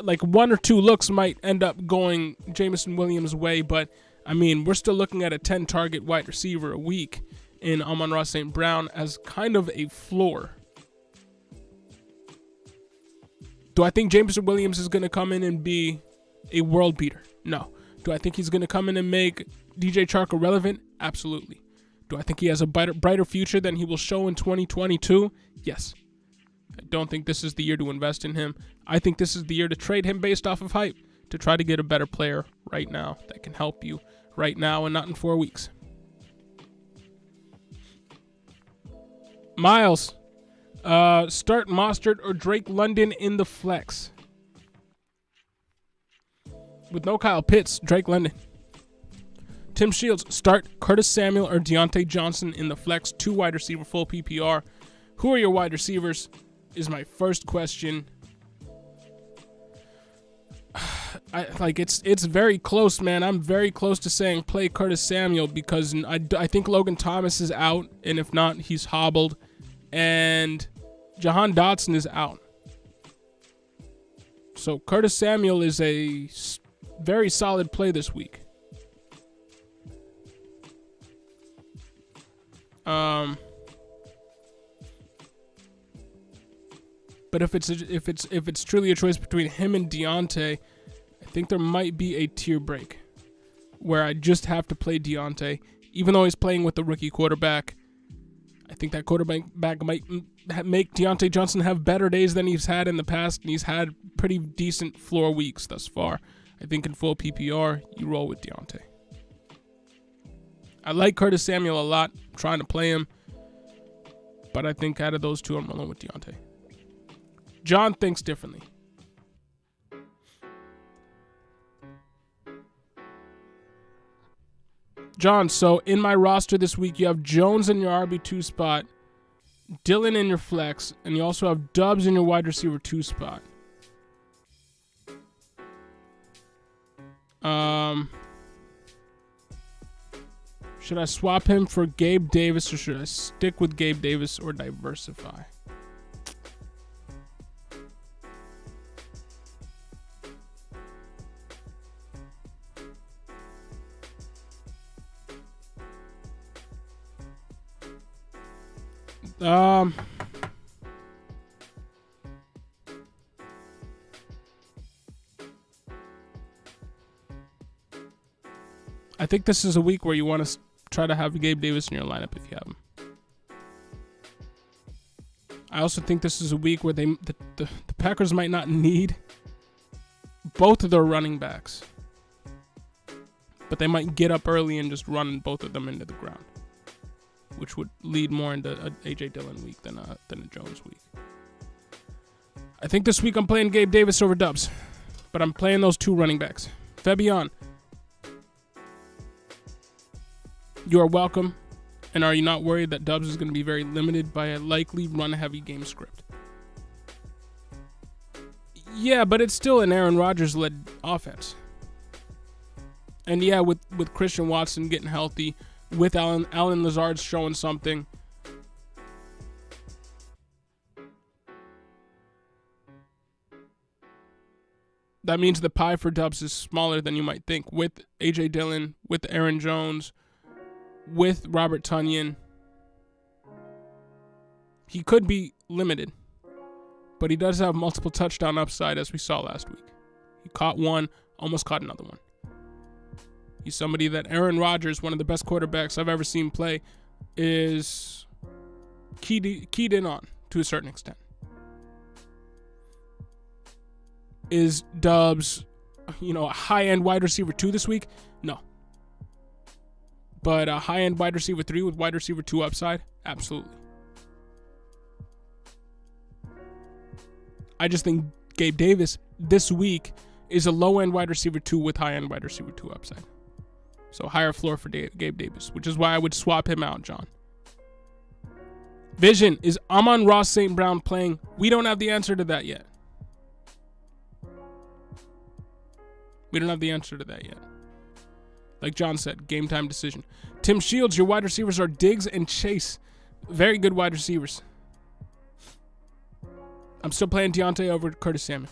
like 1 or 2 looks might end up going Jameson Williams' way, but I mean, we're still looking at a 10-target wide receiver a week in Amon-Ra St. Brown as kind of a floor. Do I think Jameson Williams is going to come in and be a world beater? No. Do I think he's going to come in and make DJ Chark irrelevant? Absolutely. Do I think he has a brighter future than he will show in 2022? Yes. I don't think this is the year to invest in him. I think this is the year to trade him based off of hype, to try to get a better player right now that can help you right now and not in 4 weeks. Miles, start Mostert or Drake London in the flex. With no Kyle Pitts, Drake London. Tim Shields, start Curtis Samuel or Deontay Johnson in the flex, 2 wide receiver, full PPR. Who are your wide receivers is my first question. It's very close, man. I'm very close to saying play Curtis Samuel because I think Logan Thomas is out, and if not, he's hobbled. And Jahan Dotson is out. So Curtis Samuel is a very solid play this week. But if it's truly a choice between him and Deontay, I think there might be a tier break where I just have to play Deontay, even though he's playing with the rookie quarterback. I think that quarterback might make Deontay Johnson have better days than he's had in the past, and he's had pretty decent floor weeks thus far. I think in full PPR, you roll with Deontay. I like Curtis Samuel a lot. I'm trying to play him, but I think out of those two, I'm rolling with Deontay. John thinks differently. John, so in my roster this week, you have Jones in your RB2 spot, Dillon in your flex, and you also have Dubs in your wide receiver 2 spot. Should I swap him for Gabe Davis, or should I stick with Gabe Davis or diversify? I think this is a week where you want to try to have Gabe Davis in your lineup if you have him. I also think this is a week where the Packers might not need both of their running backs, but they might get up early and just run both of them into the ground, which would lead more into an A.J. Dillon week than a Jones week. I think this week I'm playing Gabe Davis over Dubs, but I'm playing those two running backs. Fabian, you are welcome. And are you not worried that Dubs is going to be very limited by a likely run-heavy game script? Yeah, but it's still an Aaron Rodgers-led offense. And yeah, with Christian Watson getting healthy, with Allen Lazard showing something, that means the pie for Dubs is smaller than you might think. With A.J. Dillon, with Aaron Jones, with Robert Tonyan, he could be limited, but he does have multiple touchdown upside, as we saw last week. He caught one, almost caught another one. He's somebody that Aaron Rodgers, one of the best quarterbacks I've ever seen play, is keyed in on to a certain extent. Is Dubs, a high-end wide receiver 2 this week? No. But a high-end wide receiver 3 with wide receiver 2 upside? Absolutely. I just think Gabe Davis this week is a low-end wide receiver 2 with high-end wide receiver 2 upside. So higher floor for Gabe Davis, which is why I would swap him out, John. Vision, is Amon-Ra St. Brown playing? We don't have the answer to that yet. We don't have the answer to that yet. Like John said, game time decision. Tim Shields, your wide receivers are Diggs and Chase. Very good wide receivers. I'm still playing Deontay over Curtis Samuel.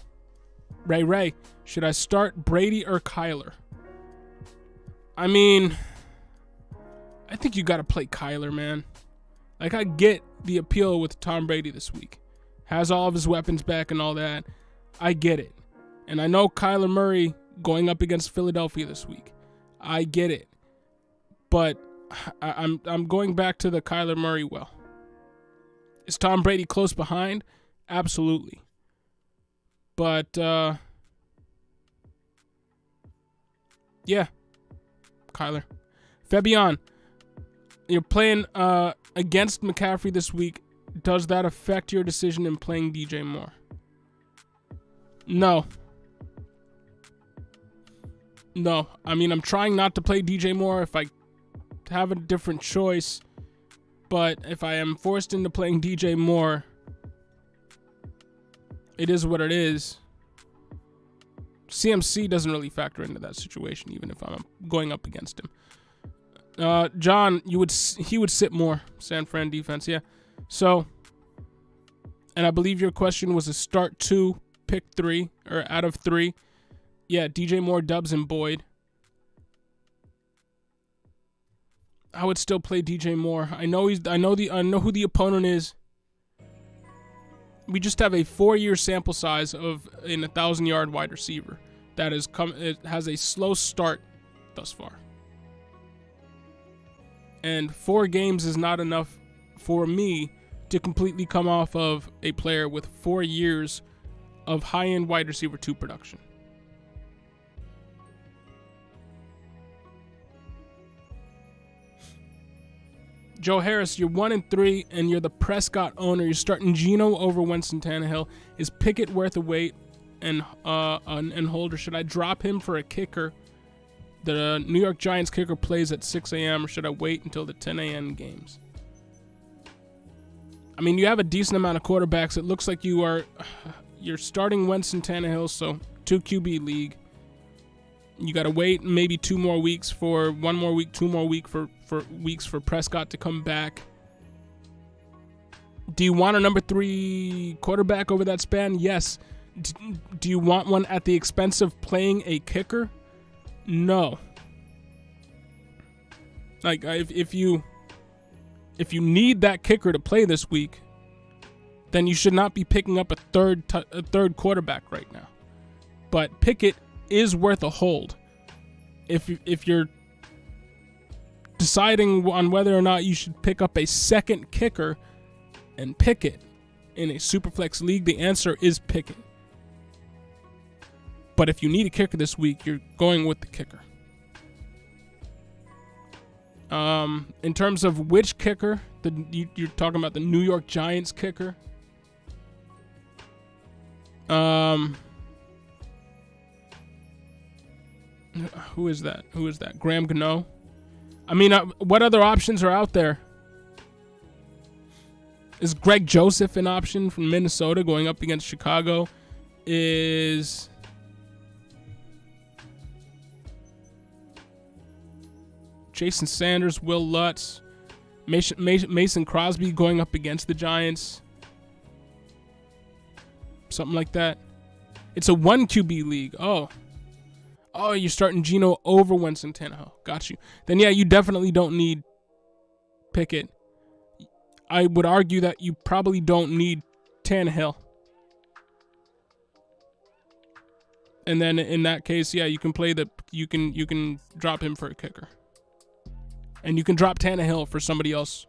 Ray, should I start Brady or Kyler? I mean, I think you got to play Kyler, man. Like, I get the appeal with Tom Brady this week. Has all of his weapons back and all that. I get it. And I know Kyler Murray going up against Philadelphia this week. I get it. But I'm going back to the Kyler Murray well. Is Tom Brady close behind? Absolutely. But, yeah. Kyler. Fabian, you're playing against McCaffrey this week. Does that affect your decision in playing DJ Moore? No. I mean, I'm trying not to play DJ Moore if I have a different choice. But if I am forced into playing DJ Moore, it is what it is. CMC doesn't really factor into that situation, even if I'm going up against him. John, he would sit more. San Fran defense, yeah. So, and I believe your question was a start 2, pick 3, or out of 3. Yeah, DJ Moore, Dubs, and Boyd. I would still play DJ Moore. I know who the opponent is. We just have a 4-year sample size of an 1,000-yard wide receiver that it has a slow start thus far. And 4 games is not enough for me to completely come off of a player with 4 years of high-end wide receiver 2 production. Joe Harris, you're 1-3, and you're the Prescott owner. You're starting Geno over Wentz and Tannehill. Is Pickett worth a wait and hold, or should I drop him for a kicker? The New York Giants kicker plays at 6 a.m., or should I wait until the 10 a.m. games? I mean, you have a decent amount of quarterbacks. It looks like you're starting Wentz and Tannehill, so 2 QB league. You got to wait maybe 2 more weeks for 1 more week, 2 more weeks for Prescott to come back. Do you want a number 3 quarterback over that span? Yes. Do you want one at the expense of playing a kicker? No. Like if you need that kicker to play this week, then you should not be picking up a third quarterback right now. But Pickett is worth a hold. If you're deciding on whether or not you should pick up a second kicker and Pickett in a Superflex league, the answer is Pickett. But if you need a kicker this week, you're going with the kicker. In terms of which kicker, you're talking about the New York Giants kicker. Who is that? Graham Gano? I mean, what other options are out there? Is Greg Joseph an option from Minnesota going up against Chicago? Is Jason Sanders, Will Lutz, Mason Crosby going up against the Giants? Something like that. It's a 1 QB league. Oh, you're starting Geno over Wentz and Tannehill. Got you. Then, yeah, you definitely don't need Pickett. I would argue that you probably don't need Tannehill. And then in that case, yeah, you can you can drop him for a kicker. And you can drop Tannehill for somebody else.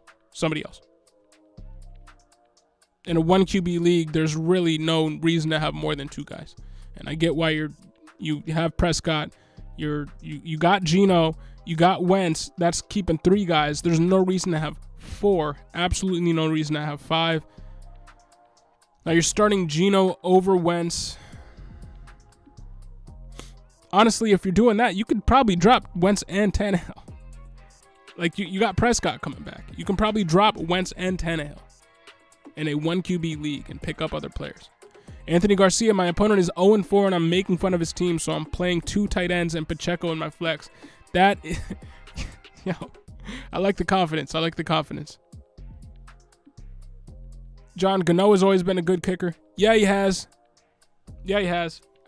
In a 1 QB league, there's really no reason to have more than 2 guys. And I get why you have Prescott, you got Geno, you got Wentz. That's keeping 3 guys. There's no reason to have 4. Absolutely no reason to have 5. Now you're starting Geno over Wentz. Honestly, if you're doing that, you could probably drop Wentz and Tannehill. Like you got Prescott coming back. You can probably drop Wentz and Tannehill in a 1 QB league and pick up other players. Anthony Garcia, my opponent is 0-4 and I'm making fun of his team, so I'm playing 2 tight ends and Pacheco in my flex. That is, I like the confidence. John Gano has always been a good kicker. Yeah, he has.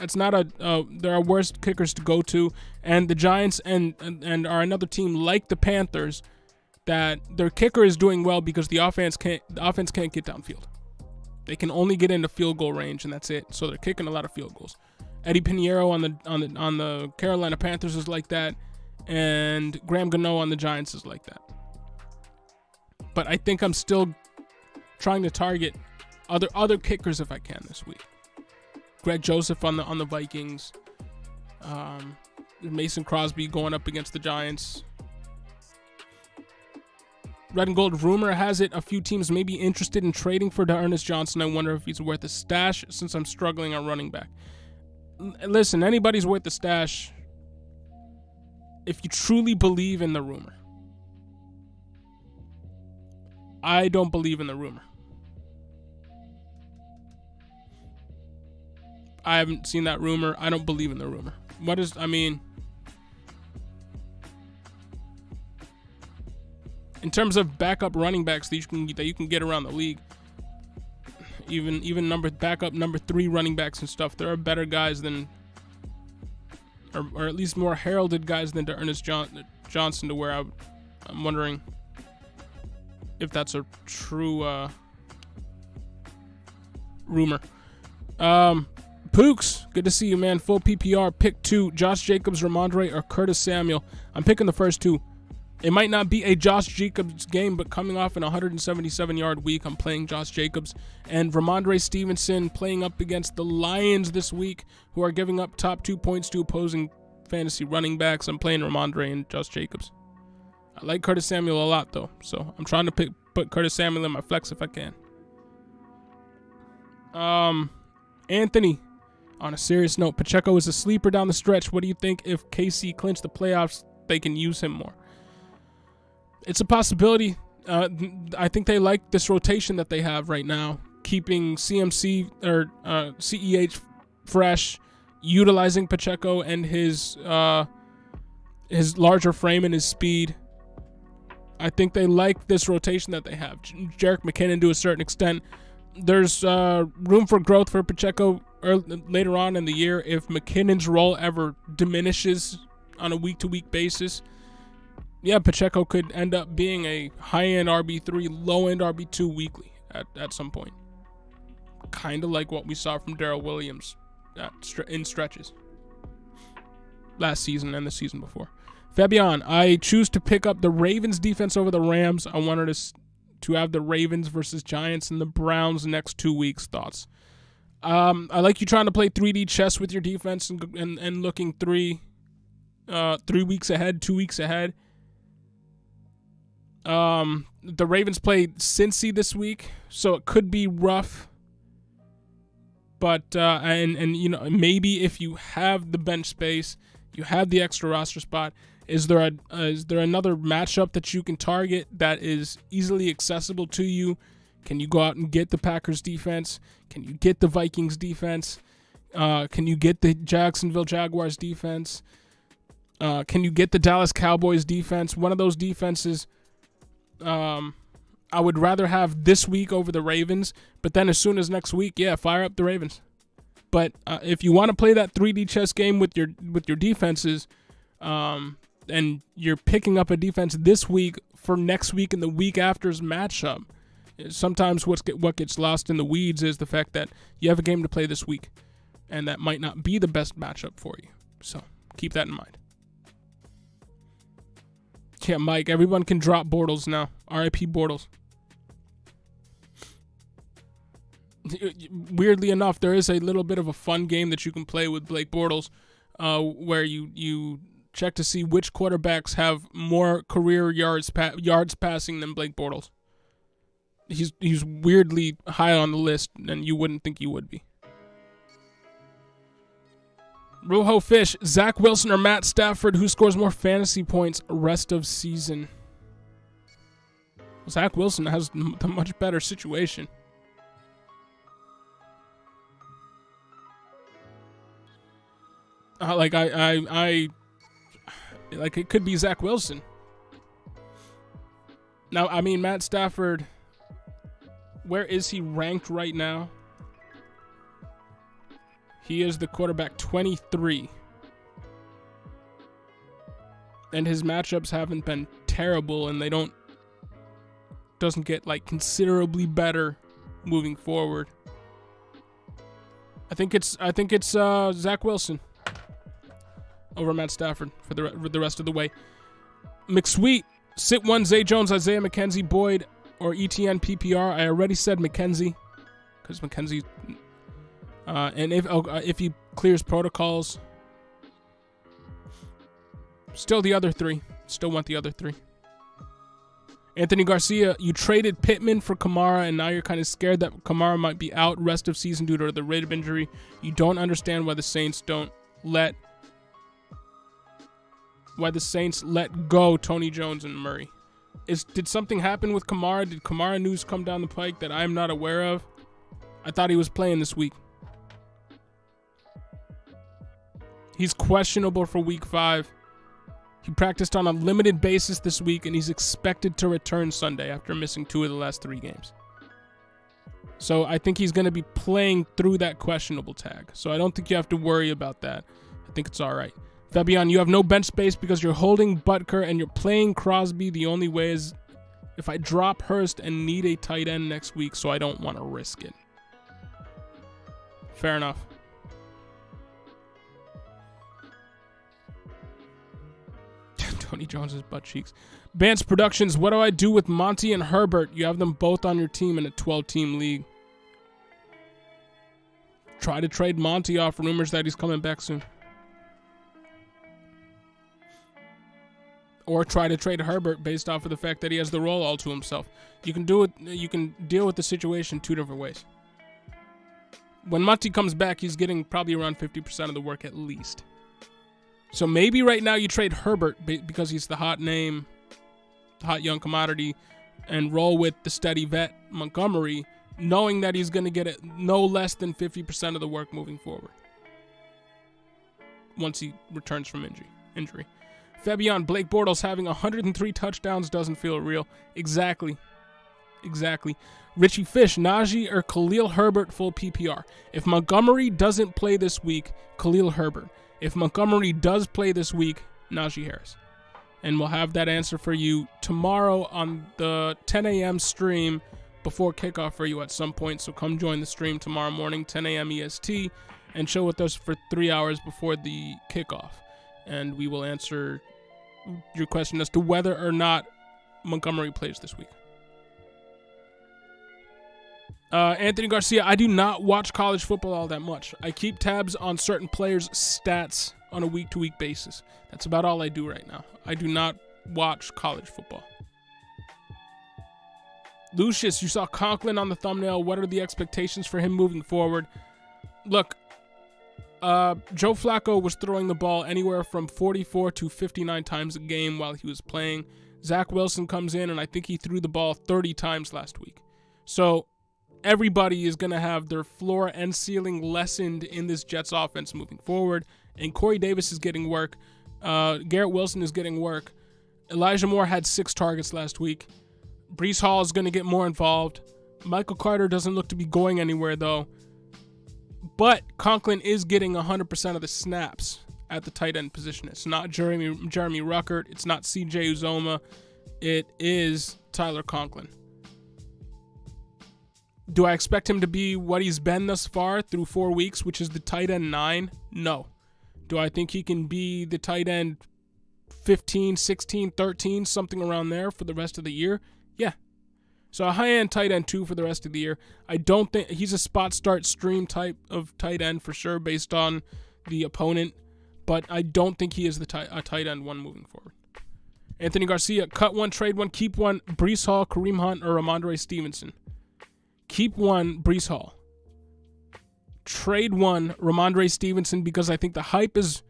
It's not there are worse kickers to go to, and the Giants and are another team like the Panthers that their kicker is doing well because the offense can't get downfield. They can only get into field goal range, and that's it. So they're kicking a lot of field goals. Eddie Pinheiro on the Carolina Panthers is like that, and Graham Gano on the Giants is like that. But I think I'm still trying to target other kickers if I can this week. Greg Joseph on the Vikings. Mason Crosby going up against the Giants. Red and Gold rumor has it a few teams may be interested in trading for D'Ernest Johnson. I wonder if he's worth a stash since I'm struggling on running back. Listen, anybody's worth a stash if you truly believe in the rumor. I don't believe in the rumor. I haven't seen that rumor. I don't believe in the rumor. In terms of backup running backs that you can get around the league, even backup number 3 running backs and stuff, there are better guys than, or at least more heralded guys than D'Ernest Johnson, to where I'm wondering if that's a true rumor. Pooks, good to see you, man. Full PPR, pick 2, Josh Jacobs, Ramondre, or Curtis Samuel. I'm picking the first 2. It might not be a Josh Jacobs game, but coming off an 177-yard week, I'm playing Josh Jacobs. And Ramondre Stevenson playing up against the Lions this week, who are giving up top 2 points to opposing fantasy running backs. I'm playing Ramondre and Josh Jacobs. I like Curtis Samuel a lot, though, so I'm trying to put Curtis Samuel in my flex if I can. Anthony, on a serious note, Pacheco is a sleeper down the stretch. What do you think if KC clinch the playoffs, they can use him more? It's a possibility. I think they like this rotation that they have right now, keeping CMC or CEH fresh, utilizing Pacheco and his larger frame and his speed. I think they like this rotation that they have. Jerick McKinnon to a certain extent. There's room for growth for Pacheco later on in the year if McKinnon's role ever diminishes on a week-to-week basis. Yeah, Pacheco could end up being a high-end RB3, low-end RB2 weekly at some point. Kind of like what we saw from Darrell Williams in stretches last season and the season before. Fabian, I choose to pick up the Ravens defense over the Rams. I wanted to have the Ravens versus Giants and the Browns next 2 weeks. Thoughts? I like you trying to play 3D chess with your defense and looking 3 weeks ahead, 2 weeks ahead. The Ravens played Cincy this week, so it could be rough. But and you know, maybe if you have the bench space, you have the extra roster spot. Is there another matchup that you can target that is easily accessible to you? Can you go out and get the Packers defense? Can you get the Vikings defense? Can you get the Jacksonville Jaguars defense? Can you get the Dallas Cowboys defense? One of those defenses I would rather have this week over the Ravens, but then as soon as next week, yeah, fire up the Ravens. But if you want to play that 3D chess game with your defenses, and you're picking up a defense this week for next week and the week after's matchup, sometimes what gets lost in the weeds is the fact that you have a game to play this week, and that might not be the best matchup for you. So keep that in mind. Yeah, Mike, everyone can drop Bortles now. R.I.P. Bortles. Weirdly enough, there is a little bit of a fun game that you can play with Blake Bortles, where you check to see which quarterbacks have more career yards passing than Blake Bortles. He's weirdly high on the list, and you wouldn't think he would be. Rojo Fish, Zach Wilson or Matt Stafford, who scores more fantasy points rest of season? Zach Wilson has the much better situation. Like it could be Zach Wilson. Now, I mean, Matt Stafford, where is he ranked right now? He is the quarterback 23. And his matchups haven't been terrible, and doesn't get like considerably better moving forward. I think it's Zach Wilson over Matt Stafford for the rest of the way. McSweet, sit one, Zay Jones, Isaiah McKenzie, Boyd, or ETN PPR. I already said McKenzie because McKenzie. And if he clears protocols, still the other three. Still want the other three. Anthony Garcia, you traded Pittman for Kamara, and now you're kind of scared that Kamara might be out rest of season due to the rib injury. You don't understand why the Saints let go Tony Jones and Murray. Did something happen with Kamara? Did Kamara news come down the pike that I'm not aware of? I thought he was playing this week. He's questionable for week 5. He practiced on a limited basis this week, and he's expected to return Sunday after missing 2 of the last 3 games. So I think he's going to be playing through that questionable tag. So I don't think you have to worry about that. I think it's all right. Fabian, you have no bench space because you're holding Butker and you're playing Crosby. The only way is if I drop Hurst and need a tight end next week, so I don't want to risk it. Fair enough. Tony Jones's butt cheeks. Bance Productions, what do I do with Monty and Herbert? You have them both on your team in a 12-team league. Try to trade Monty off rumors that he's coming back soon. Or try to trade Herbert based off of the fact that he has the role all to himself. You can do it. You can deal with the situation 2 different ways. When Monty comes back, he's getting probably around 50% of the work at least. So maybe right now you trade Herbert because he's the hot name, the hot young commodity, and roll with the steady vet Montgomery, knowing that he's going to get no less than 50% of the work moving forward. once he returns from injury. Fabian, Blake Bortles having 103 touchdowns doesn't feel real. Exactly. Richie Fish, Najee or Khalil Herbert full PPR. If Montgomery doesn't play this week, Khalil Herbert. If Montgomery does play this week, Najee Harris. And we'll have that answer for you tomorrow on the 10 a.m. stream before kickoff for you at some point. So come join the stream tomorrow morning, 10 a.m. EST, and chill with us for 3 hours before the kickoff. And we will answer your question as to whether or not Montgomery plays this week. Anthony Garcia, I do not watch college football all that much. I keep tabs on certain players' stats on a week-to-week basis. That's about all I do right now. I do not watch college football. Lucius, you saw Conklin on the thumbnail. What are the expectations for him moving forward? Look, Joe Flacco was throwing the ball anywhere from 44 to 59 times a game while he was playing. Zach Wilson comes in, and I think he threw the ball 30 times last week. So everybody is going to have their floor and ceiling lessened in this Jets offense moving forward. And Corey Davis is getting work. Garrett Wilson is getting work. Elijah Moore had 6 targets last week. Breece Hall is going to get more involved. Michael Carter doesn't look to be going anywhere, though. But Conklin is getting 100% of the snaps at the tight end position. It's not Jeremy Ruckert. It's not CJ Uzoma. It is Tyler Conklin. Do I expect him to be what he's been thus far through 4 weeks, which is the tight end 9? No. Do I think he can be the tight end 15, 16, 13, something around there for the rest of the year? Yeah. So a high-end tight end 2 for the rest of the year. I don't think he's a spot start stream type of tight end for sure based on the opponent, but I don't think he is a tight end 1 moving forward. Anthony Garcia, cut 1, trade 1, keep 1, Breece Hall, Kareem Hunt, or Ramondre Stevenson. Keep 1, Breece Hall. Trade 1, Ramondre Stevenson, because I think the hype is...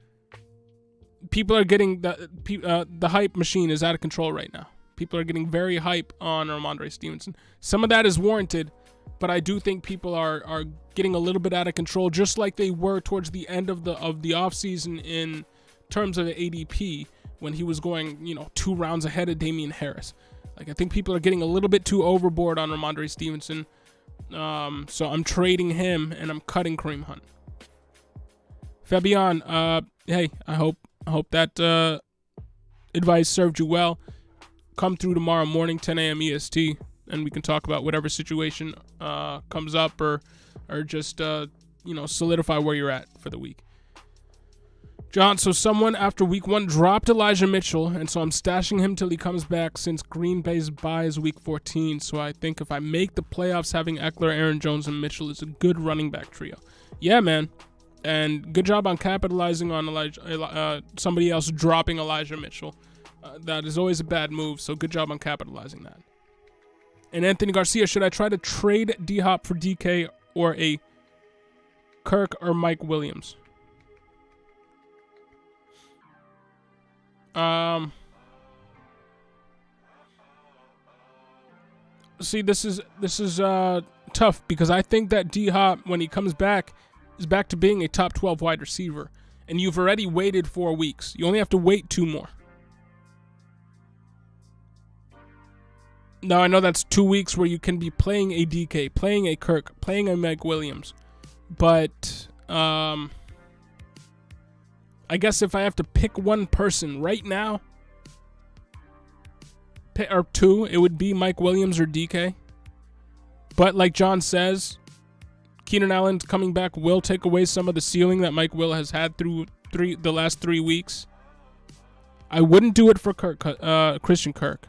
People are getting... The hype machine is out of control right now. People are getting very hype on Ramondre Stevenson. Some of that is warranted, but I do think people are getting a little bit out of control, just like they were towards the end of the offseason in terms of ADP when he was going, 2 rounds ahead of Damian Harris. Like, I think people are getting a little bit too overboard on Ramondre Stevenson. So I'm trading him and I'm cutting Kareem Hunt. Fabian, hey, I hope that advice served you well. Come through tomorrow morning, 10 a.m. EST, and we can talk about whatever situation comes up or just solidify where you're at for the week. John, so someone after week 1 dropped Elijah Mitchell, and so I'm stashing him till he comes back since Green Bay's bye is week 14. So I think if I make the playoffs, having Eckler, Aaron Jones, and Mitchell is a good running back trio. Yeah, man. And good job on capitalizing on somebody else dropping Elijah Mitchell. That is always a bad move, so good job on capitalizing that. And Anthony Garcia, should I try to trade D-Hop for DK or a Kirk or Mike Williams? See, this is tough because I think that D-Hop, when he comes back, is back to being a top 12 wide receiver. And you've already waited 4 weeks. You only have to wait 2 more. Now, I know that's 2 weeks where you can be playing a DK, playing a Kirk, playing a Mike Williams. But, I guess if I have to pick one person right now, or 2, it would be Mike Williams or DK. But like John says, Keenan Allen coming back will take away some of the ceiling that Mike Will has had through the last 3 weeks. I wouldn't do it for Christian Kirk.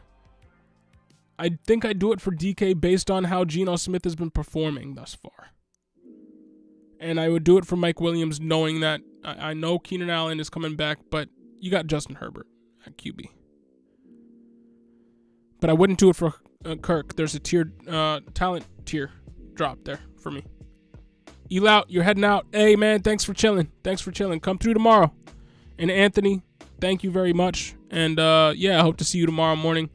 I think I'd do it for DK based on how Geno Smith has been performing thus far. And I would do it for Mike Williams knowing that I know Keenan Allen is coming back, but you got Justin Herbert at QB. But I wouldn't do it for Kirk. There's a talent tier drop there for me. Elout, you're heading out. Hey, man, thanks for chilling. Come through tomorrow. And Anthony, thank you very much. And, I hope to see you tomorrow morning.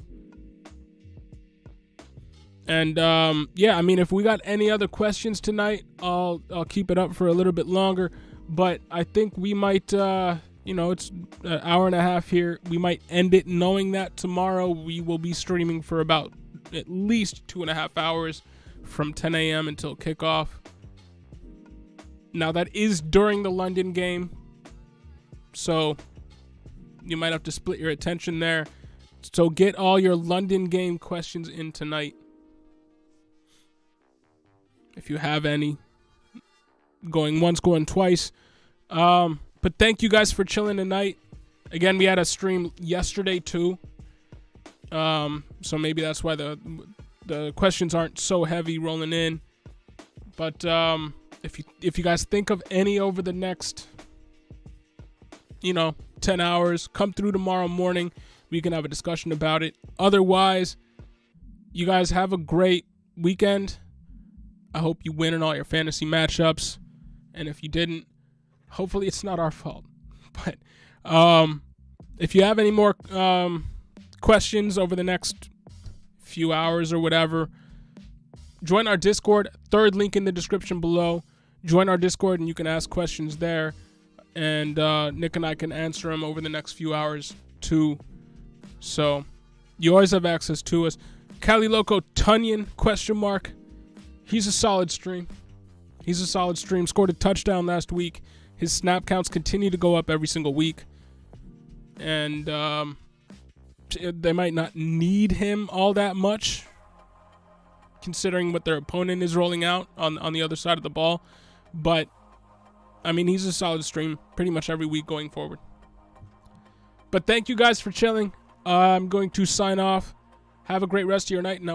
And, if we got any other questions tonight, I'll keep it up for a little bit longer. But I think we might, it's an hour and a half here. We might end it knowing that tomorrow we will be streaming for about at least 2.5 hours from 10 a.m. until kickoff. Now, that is during the London game, so you might have to split your attention there. So get all your London game questions in tonight, if you have any. Going once, going twice. But thank you guys for chilling tonight. Again, we had a stream yesterday too. So maybe that's why the questions aren't so heavy rolling in. But if you guys think of any over the next 10 hours, come through tomorrow morning. We can have a discussion about it. Otherwise, you guys have a great weekend. I hope you win in all your fantasy matchups. And if you didn't, hopefully it's not our fault. But if you have any more questions over the next few hours or whatever, join our Discord. Third link in the description below. Join our Discord and you can ask questions there. And Nick and I can answer them over the next few hours too. So you always have access to us. Cali Loco Tunyon ? He's a solid stream. Scored a touchdown last week. His snap counts continue to go up every single week. And they might not need him all that much, considering what their opponent is rolling out on the other side of the ball. But, I mean, he's a solid stream pretty much every week going forward. But thank you guys for chilling. I'm going to sign off. Have a great rest of your night, and I will